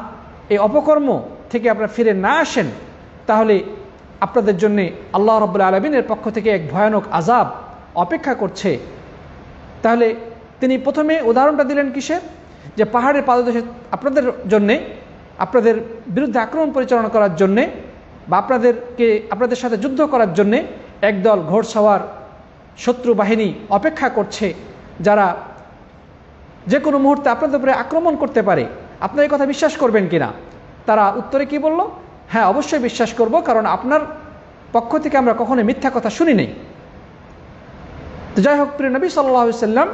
এই অপকর্ম থেকে আপনারা ফিরে না আসেন, তাহলে আপনাদের জন্য আল্লাহ রাব্বুল আলামিনের পক্ষ থেকে এক ভয়ানক আযাব অপেক্ষা করছে। তাহলে তিনি প্রথমে উদাহরণটা দিলেন কিসের? যে পাহাড়ের পাদদেশে আপনাদের বিরুদ্ধে আক্রমণ পরিচালনা করার জন্যে বা আপনাদের সাথে যুদ্ধ করার জন্যে একদল ঘোড়সওয়ার শত্রু বাহিনী অপেক্ষা করছে, যারা যে কোনো মুহূর্তে আপনাদের উপরে আক্রমণ করতে পারে। আপনার এই কথা বিশ্বাস করবেন কিনা? তারা উত্তরে কি বলল? হ্যাঁ, অবশ্যই বিশ্বাস করব, কারণ আপনার পক্ষ থেকে আমরা কখনোই মিথ্যা কথা শুনি নাই। তো যাই হোক, প্রিয় নবী সাল্লাল্লাহু আলাইহি ওয়াসাল্লাম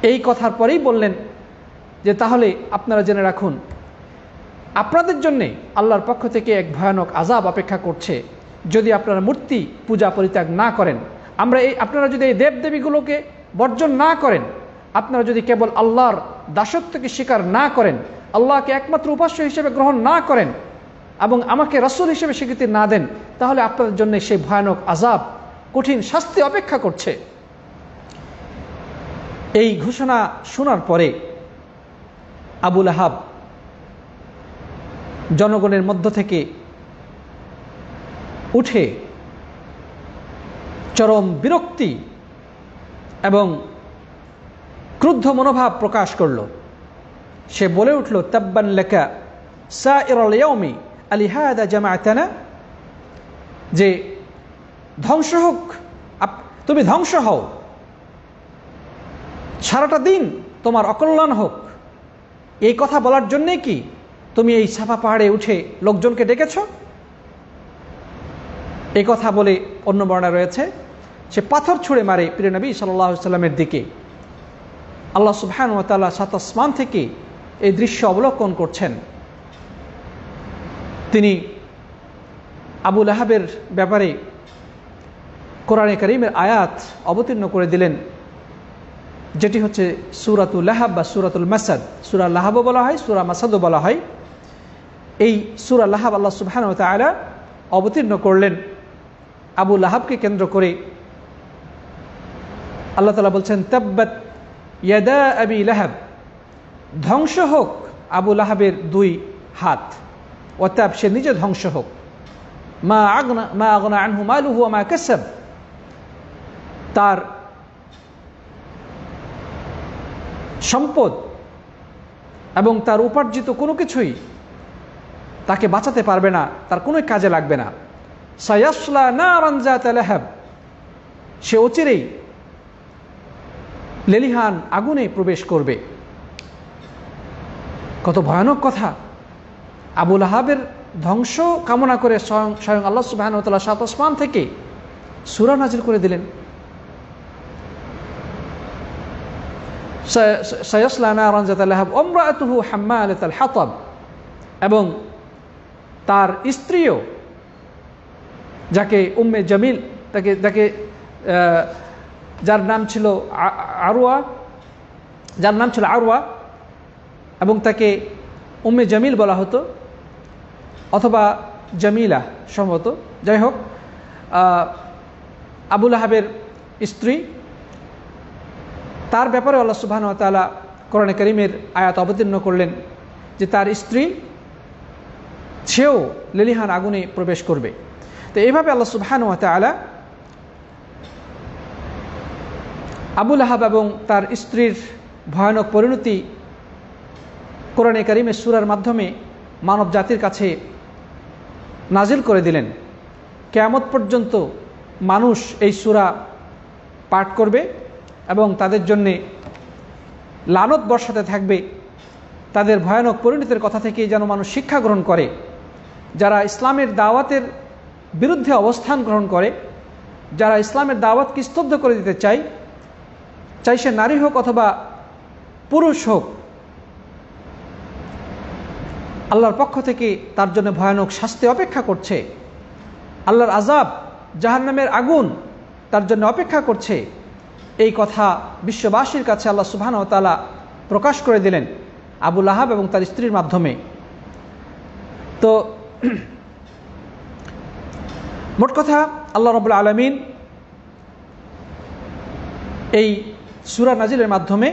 এই কথার পরেই বললেন যে তাহলে আপনারা জেনে রাখুন, আপনাদের জন্যে আল্লাহর পক্ষ থেকে এক ভয়ানক আযাব অপেক্ষা করছে যদি আপনারা মূর্তি পূজা পরিত্যাগ না করেন। আপনারা যদি এই দেবদেবীগুলোকে বর্জন না করেন, আপনারা যদি কেবল আল্লাহর দাসত্বকে স্বীকার না করেন, আল্লাহকে একমাত্র উপাস্য হিসেবে গ্রহণ না করেন এবং আমাকে রাসূল হিসেবে স্বীকৃতি না দেন, তাহলে আপনাদের জন্য সেই ভয়ানক আযাব, কঠিন শাস্তি অপেক্ষা করছে। এই ঘোষণা শোনার পরে আবু লাহাব জনগণের মধ্য থেকে উঠে চরম বিরক্তি এবং ক্রুদ্ধ মনোভাব প্রকাশ করল। সে বলে উঠল, তাব্বান লাকা সাইরাল ইয়াউমি আলিহাদা জামাআতানা, যে ধ্বংস হোক, তুমি ধ্বংস হও, সারাটা দিন তোমার অকল্যাণ হোক, এই কথা বলার জন্যে কি তুমি এই সাফা পাহাড়ে উঠে লোকজনকে ডেকেছ? এই কথা বলে অন্য বর্ণনা রয়েছে সে পাথর ছুঁড়ে মারে প্রিয় নবী সাল্লাল্লাহু আলাইহি ওয়াসাল্লামের দিকে। আল্লাহ সুবহানাহু ওয়া তাআলা সাত আসমান থেকে এই দৃশ্য অবলোকন করছেন। তিনি আবু লাহাবের ব্যাপারে কোরআনে কারীমের আয়াত অবতীর্ণ করে দিলেন, যেটি হচ্ছে সূরাতুল লাহাব বা সূরাতুল মাসাদ। সূরা লাহাবও বলা হয়, সূরা মাসাদও বলা হয়। এই সূরা লাহাব আল্লাহ সুবহানাহু ওয়া তাআলা অবতীর্ণ করলেন আবু লাহাবকে কেন্দ্র করে। আল্লাহ তাআলা বলছেন, তাব্বাত ইয়াদা আবি লাহাব, ধ্বংস হোক আবু লাহাবের দুই হাত, অতএব সে নিজে ধ্বংস হোক। মা আগনা আনহু মালুহু ওয়া মা কাসাব, তার সম্পদ এবং তার উপার্জিত কোনো কিছুই তাকে বাঁচাতে পারবে না, তার কোনো কাজে লাগবে না। সায়াসলা নারান যাতা লাহাব, সে অচিরেই লেলিহান আগুনে প্রবেশ করবে। কত ভয়ানক কথা! আবু লাহাবের ধ্বংস কামনা করে স্বয়ং আল্লাহ সুবহানাহু ওয়া তাআলা সাত আসমান থেকে সূরা নাজিল করে দিলেন, সায়াসলা নারান যাতা লাহাব ওয়া ইমরাআতুহু হাম্মালাতাল হাতাব, এবং তার স্ত্রীও, যাকে উম্মে জামিল, তাকে যার নাম ছিল আরওয়া, এবং তাকে উম্মে জামিল বলা হতো অথবা জামিলা সম্ভবত। যাই হোক, আবু লাহাবের স্ত্রী, তার ব্যাপারে আল্লাহ সুবহানাহু ওয়া তাআলা কোরআনে কারীমের আয়াত অবতীর্ণ করলেন যে তার স্ত্রী, সেও লেলিহান আগুনে প্রবেশ করবে। তো এইভাবে আল্লাহ সুবহানাহু ওয়া তাআলা আবু লাহাব এবং তার স্ত্রীর ভয়ানক পরিণতি কোরআনে কারীমের সূরার মাধ্যমে মানব জাতির কাছে নাজিল করে দিলেন। কিয়ামত পর্যন্ত মানুষ এই সূরা পাঠ করবে এবং তাদের জন্যে লানত বর্ষাতে থাকবে। তাদের ভয়ানক পরিণতির কথা থেকে যেন মানুষ শিক্ষা গ্রহণ করে। যারা ইসলামের দাওয়াতের বিরুদ্ধে অবস্থান গ্রহণ করে, যারা ইসলামের দাওয়াতকে স্তব্ধ করে দিতে চায়, চাই সে নারী হোক অথবা পুরুষ হোক, আল্লাহর পক্ষ থেকে তার জন্য ভয়ানক শাস্তি অপেক্ষা করছে। আল্লাহর আযাব, জাহান্নামের আগুন তার জন্য অপেক্ষা করছে। এই কথা বিশ্ববাসীর কাছে আল্লাহ সুবহানাহু ওয়া তাআলা প্রকাশ করে দিলেন আবু লাহাব এবং তার স্ত্রীর মাধ্যমে। তো মোট কথা, আল্লাহ রাব্বুল আলামিন এই সূরা নাজিলের মাধ্যমে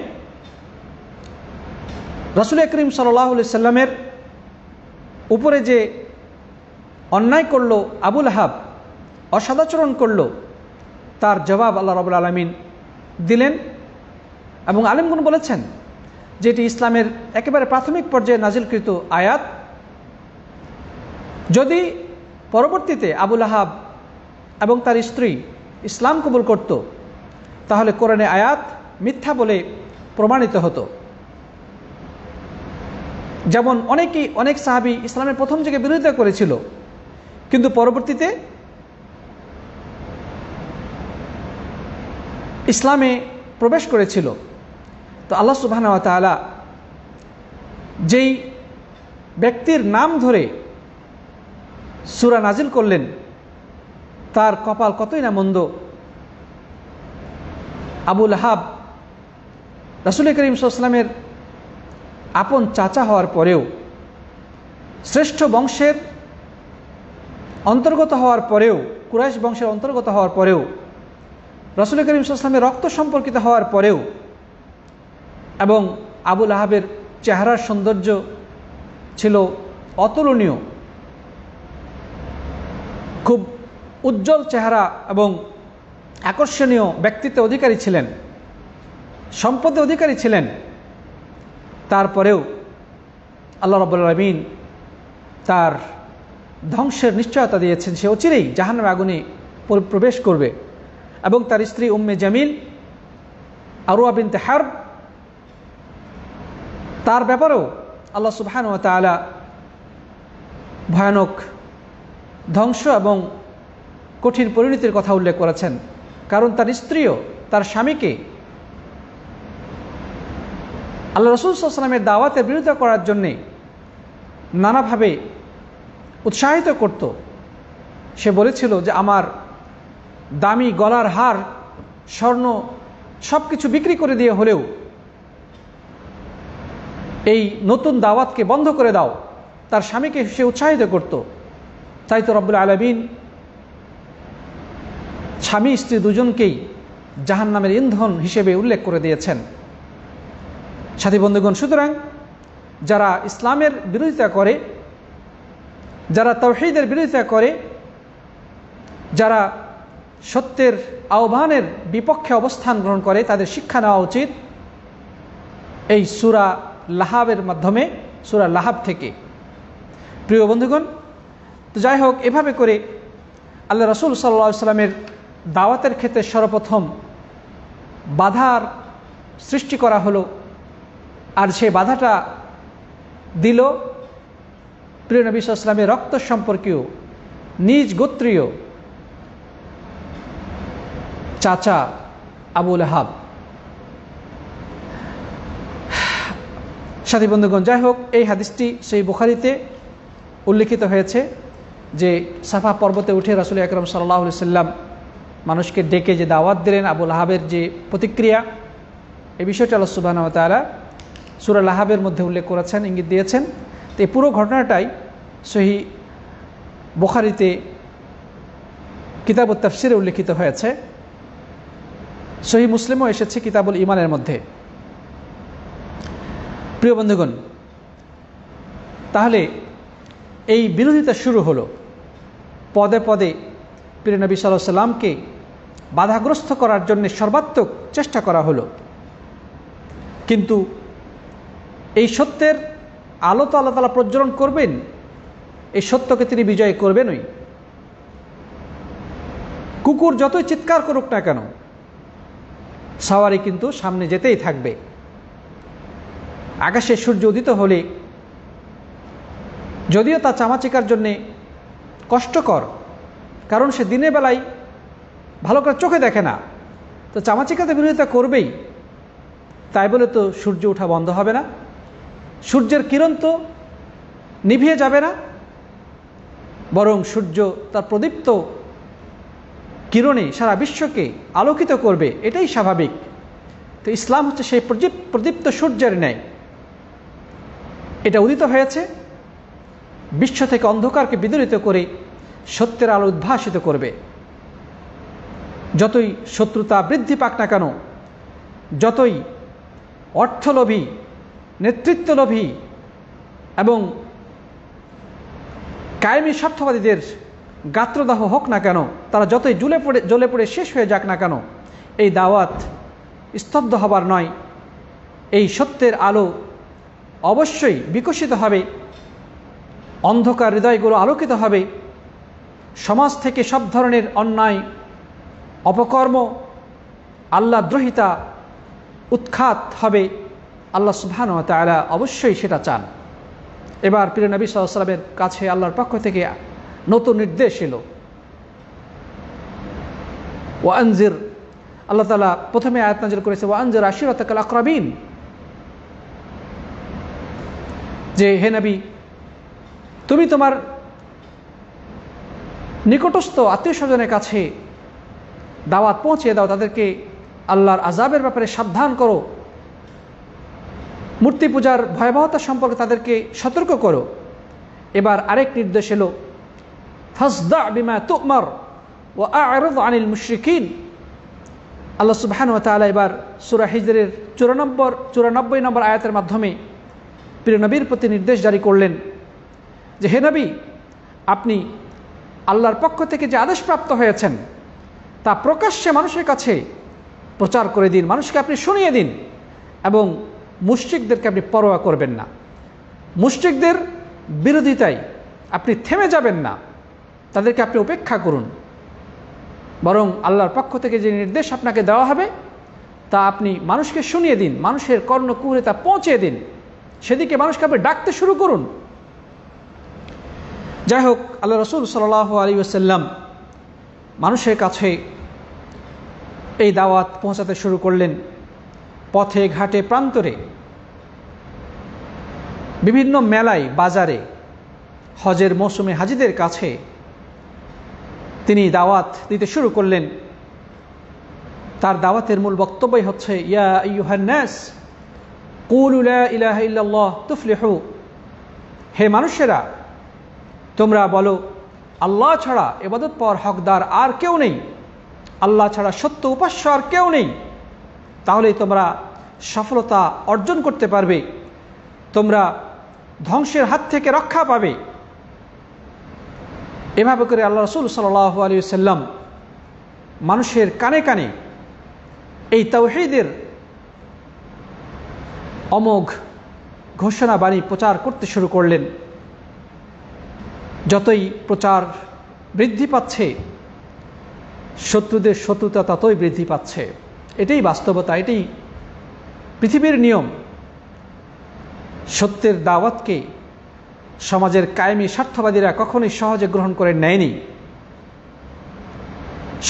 রাসূল আকরাম সাল্লাল্লাহু আলাইহি সাল্লামের উপরে যে অন্যায় করলো আবু লাহাব, অসদাচরণ করলো, তার জবাব আল্লাহ রাব্বুল আলামিন দিলেন। এবং আলেমগণ বলেছেন যে এটি ইসলামের একেবারে প্রাথমিক পর্যায়ে নাজিলকৃত আয়াত। যদি পরবর্তীতে আবু লাহাব এবং তার স্ত্রী ইসলাম কবুল করত, তাহলে কোরআনে আয়াত মিথ্যা বলে প্রমাণিত হতো। যেমন অনেক সাহাবী ইসলামের প্রথম যুগে বিরোধিতা করেছিল, কিন্তু পরবর্তীতে ইসলামে প্রবেশ করেছিল। তো আল্লাহ সুবহানাহু ওয়া তাআলা যেই ব্যক্তির নাম ধরে সূরা নাজিল করলেন, তার কপাল কতই না মন্দ। আবু লাহাব রাসূল করিম সাল্লাল্লাহু আলাইহি ওয়াসাল্লামের আপন চাচা হওয়ার পরেও, শ্রেষ্ঠ বংশের অন্তর্গত হওয়ার পরেও, কুরাইশ বংশের অন্তর্গত হওয়ার পরেও, রাসূল করিম সাল্লাল্লাহু আলাইহি ওয়াসাল্লামের রক্ত সম্পর্কিত হওয়ার পরেও, এবং আবু লাহাবের চেহারার সৌন্দর্য ছিল অতুলনীয়, খুব উজ্জ্বল চেহারা এবং আকর্ষণীয় ব্যক্তিত্বের অধিকারী ছিলেন, সম্পদের অধিকারী ছিলেন, তারপরেও আল্লাহ রাব্বুল আলামিন তার ধ্বংসের নিশ্চয়তা দিয়েছেন। সে অচিরেই জাহান্নামের আগুনে প্রবেশ করবে। এবং তার স্ত্রী উম্মে জামিল আরওয়া বিনতে হারব, তার ব্যাপারেও আল্লাহ সুবহানাহু ওয়া তাআলা ভয়ানক ধ্বংস এবং কঠিন পরিণতির কথা উল্লেখ করেছেন। কারণ তার স্ত্রীও তার স্বামীকে আল্লাহ রাসূল সাল্লাল্লাহু আলাইহি ওয়াসাল্লামের দাওয়াতের বিরোধিতা করার জন্যে নানাভাবে উৎসাহিত করত। সে বলেছিল যে আমার দামি গলার হার, স্বর্ণ সব কিছু বিক্রি করে দিয়ে হলেও এই নতুন দাওয়াতকে বন্ধ করে দাও। তার স্বামীকে সে উৎসাহিত করত। তাই তো রব্বুল আলামিন স্বামী স্ত্রী দুজনকেই জাহান্নামের ইন্ধন হিসেবে উল্লেখ করে দিয়েছেন। সাথী বন্ধুগণ, সুতরাং যারা ইসলামের বিরোধিতা করে, যারা তাওহীদের বিরোধিতা করে, যারা সত্যের আহ্বানের বিপক্ষে অবস্থান গ্রহণ করে, তাদের শিক্ষা নেওয়া উচিত এই সূরা লাহাবের মাধ্যমে, সূরা লাহাব থেকে। প্রিয় বন্ধুগণ, তো যাই হোক, এভাবে করে আল্লাহ রাসূল সাল্লাল্লাহু আলাইহি ওয়াসাল্লামের দাওয়াতের ক্ষেত্রে সর্বপ্রথম বাধার সৃষ্টি করা হলো। আর সেই বাধাটা দিল প্রিয় নবী সাল্লাল্লাহু আলাইহি ওয়াসাল্লামের রক্ত সম্পর্কীয় নিজ গোত্রীয় চাচা আবু লাহাব। সাথী বন্ধুগণ, যাই হোক, এই হাদিসটি সেই বুখারীতে উল্লেখিত হয়েছে যে সাফা পর্বতে উঠে রাসূল আকরাম সাল্লাল্লাহু আলাইহি ওয়াসাল্লাম মানুষকে ডেকে যে দাওয়াত দিলেন, আবু লাহাবের যে প্রতিক্রিয়া, এই বিষয়টা আল্লাহ সুবহানাহু ওয়া তাআলা সূরা লাহাবের মধ্যে উল্লেখ করেছেন, ইঙ্গিত দিয়েছেন। তো এই পুরো ঘটনাটাই সহিহ বুখারীতে কিতাবুত তাফসিরে উল্লেখিত হয়েছে। সহিহ মুসলিমও এসেছে কিতাবুল ঈমানের মধ্যে। প্রিয় বন্ধুগণ, তাহলে এই বিরোধিতা শুরু হলো। পদে পদে প্রিয় নবী সাল্লাল্লাহু আলাইহি ওয়াসাল্লামকে বাধাগ্রস্ত করার জন্য সর্বাত্মক চেষ্টা করা হলো। কিন্তু এই সত্যের আলো তো আল্লাহ তাআলা প্রজ্বলন করবেন, এই সত্যকে তিনি বিজয় করবেনই। কুকুর যতই চিৎকার করুক না কেন, সাওয়ারি কিন্তু সামনে যেতেই থাকবে। আকাশে সূর্য উদিত হলে যদিও তা চামাচিকার জন্যে কষ্টকর, কারণ সে দিনের বেলায় ভালো করে চোখে দেখে না, তো চামাচিকাতে বিরোধিতা করবেই। তাই বলে তো সূর্য ওঠা বন্ধ হবে না, সূর্যের কিরণ তো নিভিয়ে যাবে না, বরং সূর্য তার প্রদীপ্ত কিরণে সারা বিশ্বকে আলোকিত করবে, এটাই স্বাভাবিক। তো ইসলাম হচ্ছে সেই প্রদীপ্ত সূর্যের ন্যায়। এটা উদিত হয়েছে বিশ্ব থেকে অন্ধকারকে বিদূরিত করে সত্যের আলো উদ্ভাসিত করবে। যতই শত্রুতা বৃদ্ধি পাক না কেন, যতই অর্থলোভী, নেতৃত্বলোভী এবং কায়েমি স্বার্থবাদীদের গাত্রদাহ হোক না কেন, তারা যতই জ্বলে পড়ে শেষ হয়ে যাক না কেন, এই দাওয়াত স্তব্ধ হবার নয়। এই সত্যের আলো অবশ্যই বিকশিত হবে, অন্ধকার হৃদয়গুলো আলোকিত হবে, সমাজ থেকে সব ধরনের অন্যায়, অপকর্ম, আল্লাহদ্রোহিতা উৎখাত হবে। আল্লাহ সুবহানাহু ওয়া তাআলা অবশ্যই সেটা চান। এবার প্রিয় নবী সাল্লাল্লাহু আলাইহি ওয়াসাল্লামের কাছে আল্লাহর পক্ষ থেকে নতুন নির্দেশ এলো। ওয়ানজির, আল্লাহ তাআলা প্রথমে আয়াত নাযিল করেছে ওয়ানজির আশিরাতাকাল আকরাবিন, যে হে নবী, তুমি তোমার নিকটস্থ আত্মীয় স্বজনের কাছে দাওয়াত পৌঁছে দাও, তাদেরকে আল্লাহর আযাবের ব্যাপারে সাবধান করো, মূর্তি পূজার ভয়াবহতা সম্পর্কে তাদেরকে সতর্ক করো। এবার আরেক নির্দেশ এলো ফাসদা বিমা তুমার ওয়া আ'রিদ আনিল মুশরিকিন। আল্লাহ সুবহানাহু ওয়া তাআলা এবার সূরা হিজরের 94 নম্বর আয়াতের মাধ্যমে প্রিয় নবীর প্রতি নির্দেশ জারি করলেন যে হে নবী, আপনি আল্লাহর পক্ষ থেকে যে আদেশপ্রাপ্ত হয়েছেন তা প্রকাশ্যে মানুষের কাছে প্রচার করে দিন, মানুষকে আপনি শুনিয়ে দিন, এবং মুশরিকদেরকে আপনি পরোয়া করবেন না। মুশরিকদের বিরোধিতায় আপনি থেমে যাবেন না, তাদেরকে আপনি উপেক্ষা করুন, বরং আল্লাহর পক্ষ থেকে যে নির্দেশ আপনাকে দেওয়া হবে তা আপনি মানুষকে শুনিয়ে দিন, মানুষের কর্ণকুহরে তা পৌঁছে দিন, সেদিকে মানুষকে আপনি ডাকতে শুরু করুন। যাই হোক, আল্লাহ রসুল সাল্লাল্লাহু আলাইহি ওয়াসাল্লাম মানুষের কাছে এই দাওয়াত পৌঁছাতে শুরু করলেন। পথে ঘাটে প্রান্তরে, বিভিন্ন মেলায় বাজারে, হজের মৌসুমে হাজিদের কাছে তিনি দাওয়াত দিতে শুরু করলেন। তার দাওয়াতের মূল বক্তব্যই হচ্ছে, ইয়া আইয়ুহান নাস কুলু লা ইলাহা ইল্লাল্লাহ তুফলিহু, হে মানুষেরা তোমরা বলো আল্লাহ ছাড়া ইবাদত পাওয়ার হকদার আর কেউ নেই, আল্লাহ ছাড়া সত্য উপাস্য আর কেউ নেই, তাহলেই তোমরা সফলতা অর্জন করতে পারবে, তোমরা ধ্বংসের হাত থেকে রক্ষা পাবে। এভাবে করে আল্লাহ রাসূল সাল্লাল্লাহু আলাইহি ওয়াসাল্লাম মানুষের কানে কানে এই তাওহীদের অমোঘ ঘোষণা বাণী প্রচার করতে শুরু করলেন। যতই প্রচার বৃদ্ধি পাচ্ছে, শত্রুদের শত্রুতা ততই বৃদ্ধি পাচ্ছে। এটাই বাস্তবতা, এটাই পৃথিবীর নিয়ম। সত্যের দাওয়াতকে সমাজের কায়েমি স্বার্থবাদীরা কখনোই সহজে গ্রহণ করে নেয়নি।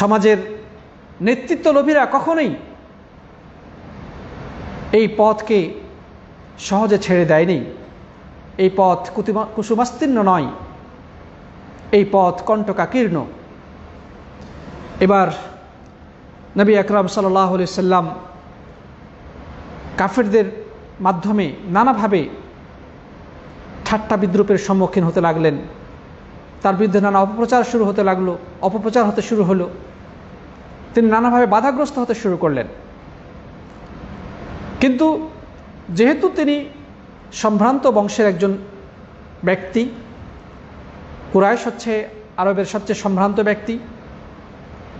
সমাজের নেতৃত্বলোভীরা কখনোই এই পথকে সহজে ছেড়ে দেয়নি। এই পথ কুসুমাস্তীর্ণ নয়, এই পথ কণ্টকাকীর্ণ। এবার নবী আকরাম সাল্লাল্লাহু আলাইহি সাল্লাম কাফেরদের মাধ্যমে নানাভাবে ঠাট্টা বিদ্রুপের সম্মুখীন হতে লাগলেন। তার বিরুদ্ধে নানা অপপ্রচার শুরু হতে লাগলো, অপপ্রচার হতে শুরু হলো। তিনি নানাভাবে বাধাগ্রস্ত হতে শুরু করলেন। কিন্তু যেহেতু তিনি সম্ভ্রান্ত বংশের একজন ব্যক্তি, কুরাইশ হচ্ছে আরবের সবচেয়ে সম্ভ্রান্ত ব্যক্তি,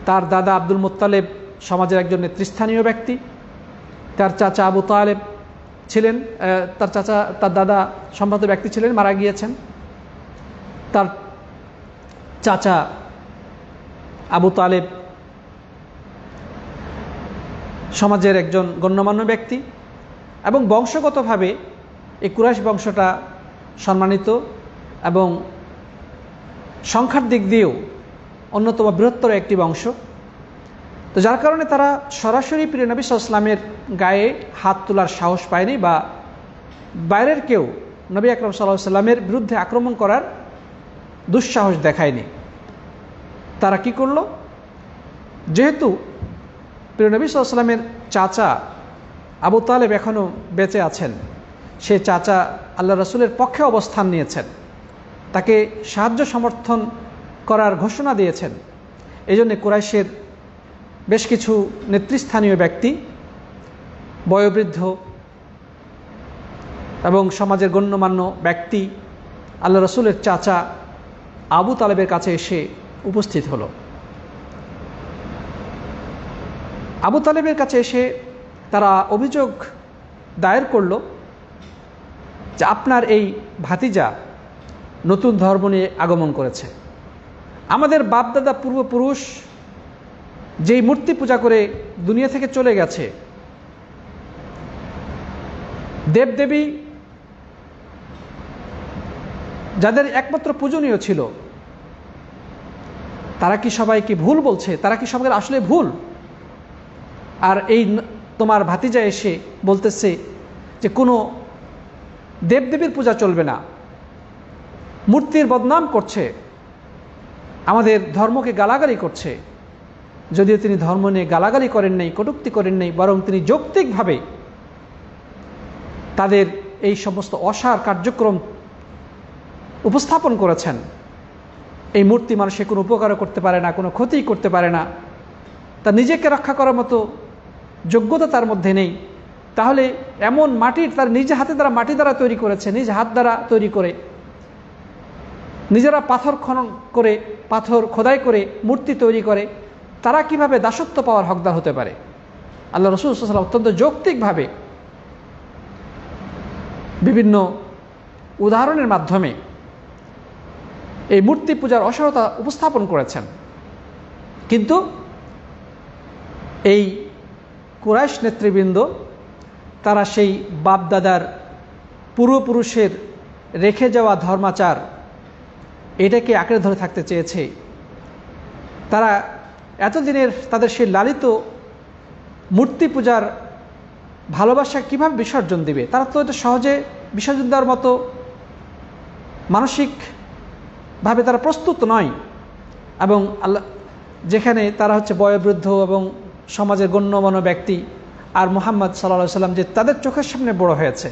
তার দাদা আব্দুল মুত্তালিব সমাজের একজন নেতৃস্থানীয় ব্যক্তি, তার চাচা আবু তালেব ছিলেন, তার দাদা সম্ভ্রান্ত ব্যক্তি ছিলেন, মারা গিয়েছেন। তার চাচা আবু তালেব সমাজের একজন গণ্যমান্য ব্যক্তি, এবং বংশগতভাবে এই কুরাইশ বংশটা সম্মানিত এবং সংখ্যার দিক দিয়েও অন্যতম বৃহত্তর একটি বংশ। তো যার কারণে তারা সরাসরি প্রিয় নবী সাল্লাল্লাহু আলাইহি ওয়াসাল্লামের গায়ে হাত তোলার সাহস পায়নি, বা বাইরের কেউ নবী আকরাম সাল্লাল্লাহু আলাইহি ওয়াসাল্লামের বিরুদ্ধে আক্রমণ করার দুঃসাহস দেখায়নি। তারা কি করল? যেহেতু প্রিয় নবী সাল্লাল্লাহু আলাইহি ওয়াসাল্লামের চাচা আবু তালেব এখনও বেঁচে আছেন, সে চাচা আল্লাহ রাসূলের পক্ষে অবস্থান নিয়েছেন, তাকে সাহায্য সমর্থন করার ঘোষণা দিয়েছেন। এই জন্যে কুরাইশের বেশ কিছু নেতৃস্থানীয় ব্যক্তি, বয়োবৃদ্ধ এবং সমাজের গণ্যমান্য ব্যক্তি আল্লাহ রাসূলের চাচা আবু তালেবের কাছে এসে উপস্থিত হলো। আবু তালেবের কাছে এসে তারা অভিযোগ দায়ের করল যে আপনার এই ভাতিজা নতুন ধর্ম নিয়ে আগমন করেছে। আমাদের বাপদাদা পূর্বপুরুষ যেই মূর্তি পূজা করে দুনিয়া থেকে চলে গেছে, দেবদেবী যাদের একমাত্র পূজনীয় ছিল, তারা কি সবাইকে ভুল বলছে? তারা কি সবাই আসলে ভুল? আর এই তোমার ভাতিজা এসে বলতেছে যে কোনো দেবদেবীর পূজা চলবে না, মূর্তির বদনাম করছে, আমাদের ধর্মকে গালাগালি করছে। যদিও তিনি ধর্ম নিয়ে গালাগালি করেন নাই, কটূক্তি করেন নাই, বরং তিনি যৌক্তিকভাবে তাদের এই সমস্ত অসার কার্যক্রম উপস্থাপন করেছেন। এই মূর্তি মানুষের কোনো উপকারও করতে পারে না, কোনো ক্ষতি করতে পারে না, তা নিজেকে রক্ষা করার মতো যোগ্যতা তার মধ্যে নেই। তাহলে এমন মাটির, তার নিজে হাতে দ্বারা মাটি দ্বারা তৈরি করেছে, নিজ হাত দ্বারা তৈরি করে, নিজেরা পাথর খনন করে, পাথর খোদাই করে মূর্তি তৈরি করে, তারা কিভাবে দাসত্ব পাওয়ার হকদার হতে পারে। আল্লাহ রাসূল সাল্লাল্লাহু আলাইহি ওয়াসাল্লাম অত্যন্ত যৌক্তিকভাবে বিভিন্ন উদাহরণের মাধ্যমে এই মূর্তি পূজার অসারতা উপস্থাপন করেছেন। কিন্তু এই কুরাইশ নেতৃবৃন্দ তারা সেই বাপদাদার পূর্বপুরুষের রেখে যাওয়া ধর্মাচার এটাকে আঁকড়ে ধরে থাকতে চেয়েছে। তারা এতদিনের তাদের সেই লালিত মূর্তি পূজার ভালোবাসা কিভাবে বিসর্জন দিবে? তারা তো এটা সহজে বিসর্জন দেওয়ার মতো মানসিকভাবে তারা প্রস্তুত নয়। এবং আল্লাহ যেখানে তারা হচ্ছে বয়োবৃদ্ধ এবং সমাজের গণ্যমান্য ব্যক্তি, আর মুহাম্মদ সাল্লাল্লাহু আলাইহি ওয়াসাল্লাম যে তাদের চোখের সামনে বড় হয়েছে,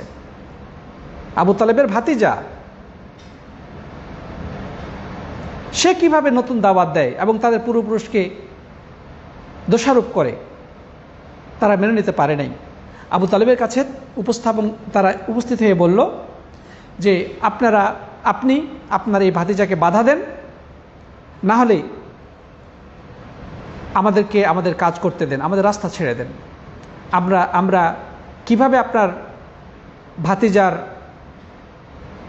আবু তালেবের ভাতিজা, সে কিভাবে নতুন দাওয়াত দেয় এবং তাদের পূর্বপুরুষকে দোষারোপ করে? তারা মেনে নিতে পারে নাই। আবু তালেবের কাছে তারা উপস্থিত হয়ে বলল যে আপনি আপনার এই ভাতিজাকে বাধা দেন, না হলে আমাদেরকে আমাদের কাজ করতে দেন, আমাদের রাস্তা ছেড়ে দেন। আমরা কিভাবে আপনার ভাতিজার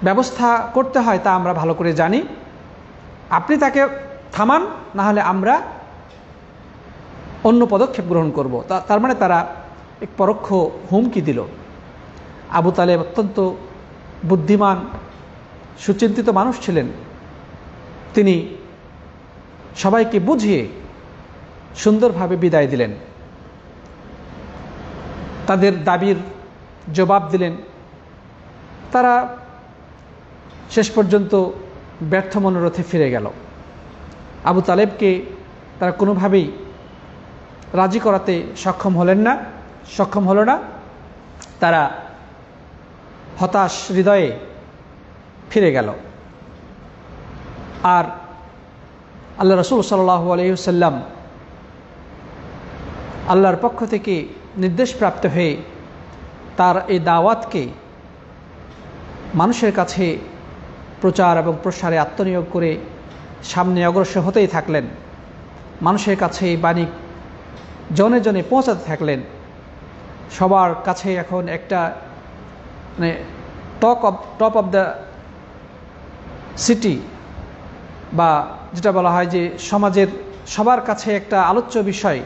ব্যবস্থা করতে হয় তা আমরা ভালো করে জানি। আপনি তাকে থামান, না হলে আমরা অন্য পদক্ষেপ গ্রহণ করব। তার মানে তারা এক পরোক্ষ হুমকি দিল। আবু তালেব অত্যন্ত বুদ্ধিমান সুচিন্তিত মানুষ ছিলেন। তিনি সবাইকে বুঝিয়ে সুন্দরভাবে বিদায় দিলেন, তাদের দাবির জবাব দিলেন। তারা শেষ পর্যন্ত ব্যর্থ মনোরথে ফিরে গেল। আবু তালেবকে তারা কোনোভাবেই রাজি করাতে সক্ষম হলো না। তারা হতাশ হৃদয়ে ফিরে গেল। আর আল্লাহ রাসূল সাল্লাল্লাহু আলাইহি ওয়াসাল্লাম আল্লাহর পক্ষ থেকে নির্দেশপ্রাপ্ত হয়ে তার এই দাওয়াতকে মানুষের কাছে প্রচার এবং প্রসারে আত্মনিয়োগ করে সামনে অগ্রসর হতেই থাকলেন। মানুষের কাছে এই বাণী জনে জনে পৌঁছাতে থাকলেন। সবার কাছে এখন একটা মানে টপ অফ দ্য সিটি, বা যেটা বলা হয় যে সমাজের সবার কাছে একটা আলোচ্য বিষয়,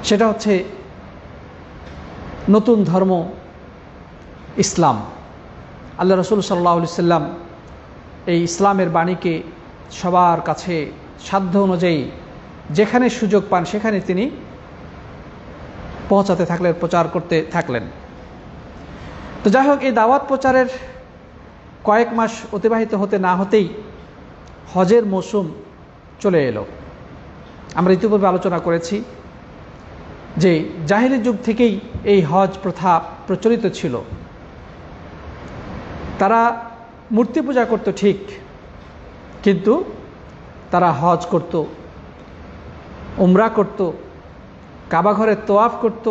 সেটা হচ্ছে নতুন ধর্ম ইসলাম। আল্লাহ রাসূল সাল্লাল্লাহু আলাইহি সাল্লাম এই ইসলামের বাণীকে সবার কাছে সাধ্য অনুযায়ী যেখানে সুযোগ পান সেখানে তিনি পৌঁছাতে থাকলেন, প্রচার করতে থাকলেন। তো যাই হোক, এই দাওয়াত প্রচারের কয়েক মাস অতিবাহিত হতে না হতেই হজের মৌসুম চলে এলো। আমরা ইতিপূর্বে আলোচনা করেছি যে জাহিলি যুগ থেকেই এই হজ প্রথা প্রচলিত ছিল। তারা মূর্তি পূজা করত ঠিক, কিন্তু তারা হজ করত, উমরা করত, কাবা ঘরে তোয়াফ করত,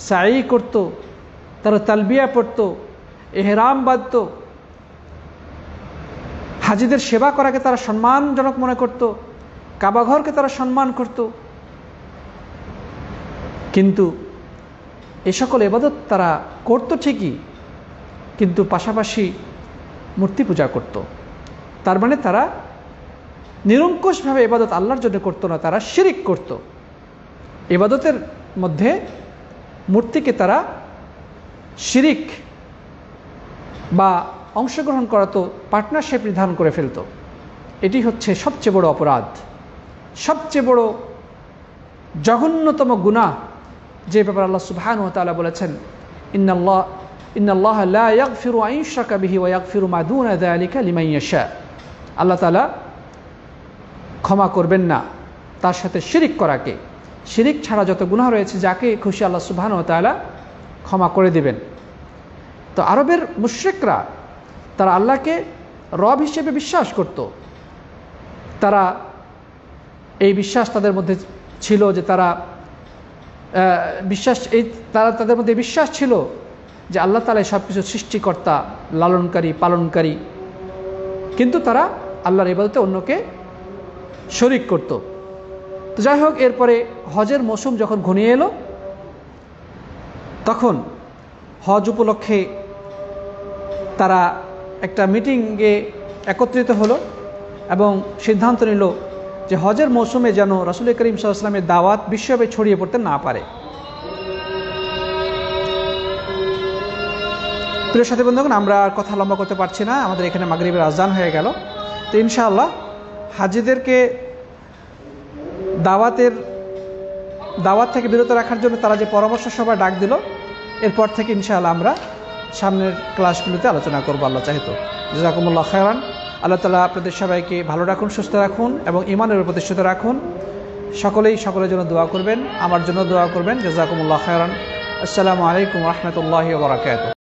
সাই করত, তারা তালবিয়া পড়ত, এহরাম বাঁধত, হাজিদের সেবা করাকে তারা সম্মানজনক মনে করত, কাবা ঘরকে তারা সম্মান করত। কিন্তু এ সকল ইবাদত তারা করত ঠিকই, কিন্তু পাশাপাশি মূর্তি পূজা করত। তার মানে তারা নিরঙ্কুশভাবে ইবাদত আল্লাহর জন্য করত না, তারা শিরিক করত। ইবাদতের মধ্যে মূর্তিকে তারা শিরিক বা অংশগ্রহণ করাতো, পার্টনারশিপ নির্ধারণ করে ফেলত। এটি হচ্ছে সবচেয়ে বড় অপরাধ, সবচেয়ে বড় জঘন্যতম গুনাহ, যে ব্যাপারে আল্লাহ সুবহানাহু ওয়া তাআলা বলেছেন, ইন্নাল্লাহা লা ইয়াগফিরু আন ইউশরাকা বিহি ওয়া ইয়াগফিরু মা দুনা যালিকা লিমান ইয়াশা। আল্লাহ তাআলা ক্ষমা করবেন না তার সাথে শিরিক করাকে। শিরিক ছাড়া যত গুনাহ রয়েছে যাকে খুশি আল্লাহ সুবহানাহু ওয়া তাআলা ক্ষমা করে দিবেন। তো আরবের মুশরিকরা তারা আল্লাহকে রব হিসেবে বিশ্বাস করত। তারা এই বিশ্বাস তাদের মধ্যে ছিল যে তাদের মধ্যে বিশ্বাস ছিল যে আল্লাহ তাআলা সব কিছু শরিক করত। তো যাই হোক, এরপরে হজের মৌসুম যখন ঘনিয়ে এলো, তখন হজ উপলক্ষে তারা একটা মিটিংয়ে একত্রিত হলো এবং সিদ্ধান্ত নিল যে হজের মৌসুমে যেন রাসূল করিম সাল্লাল্লাহু আলাইহি ওয়াসাল্লামের দাওয়াত বিশ্বব্যাপী ছড়িয়ে পড়তে না পারে। প্রিয় সাথী বন্ধুগণ, আমরা আর কথা লম্বা করতে পারছি না, আমাদের এখানে মাগরিবের আজান হয়ে গেল। তো ইনশাআল্লাহ হাজিদেরকে দাওয়াত থেকে বিরত রাখার জন্য তারা যে পরামর্শ সভা ডাক দিল, এরপর থেকে ইনশাআল্লাহ আমরা সামনের ক্লাসগুলিতে আলোচনা করবো আল্লাহ চাহিত। জাযাকুমুল্লাহ খায়রান। আল্লাহ তাআলা আপনাদের সবাইকে ভালো রাখুন, সুস্থ রাখুন এবং ঈমানের উপর প্রতিষ্ঠিত রাখুন। সকলের জন্য দোয়া করবেন, আমার জন্য দোয়া করবেন। জাযাকুমুল্লাহ খায়রান। আসসালামু আলাইকুম ওয়া রাহমাতুল্লাহি ওয়া বারাকাতুহু।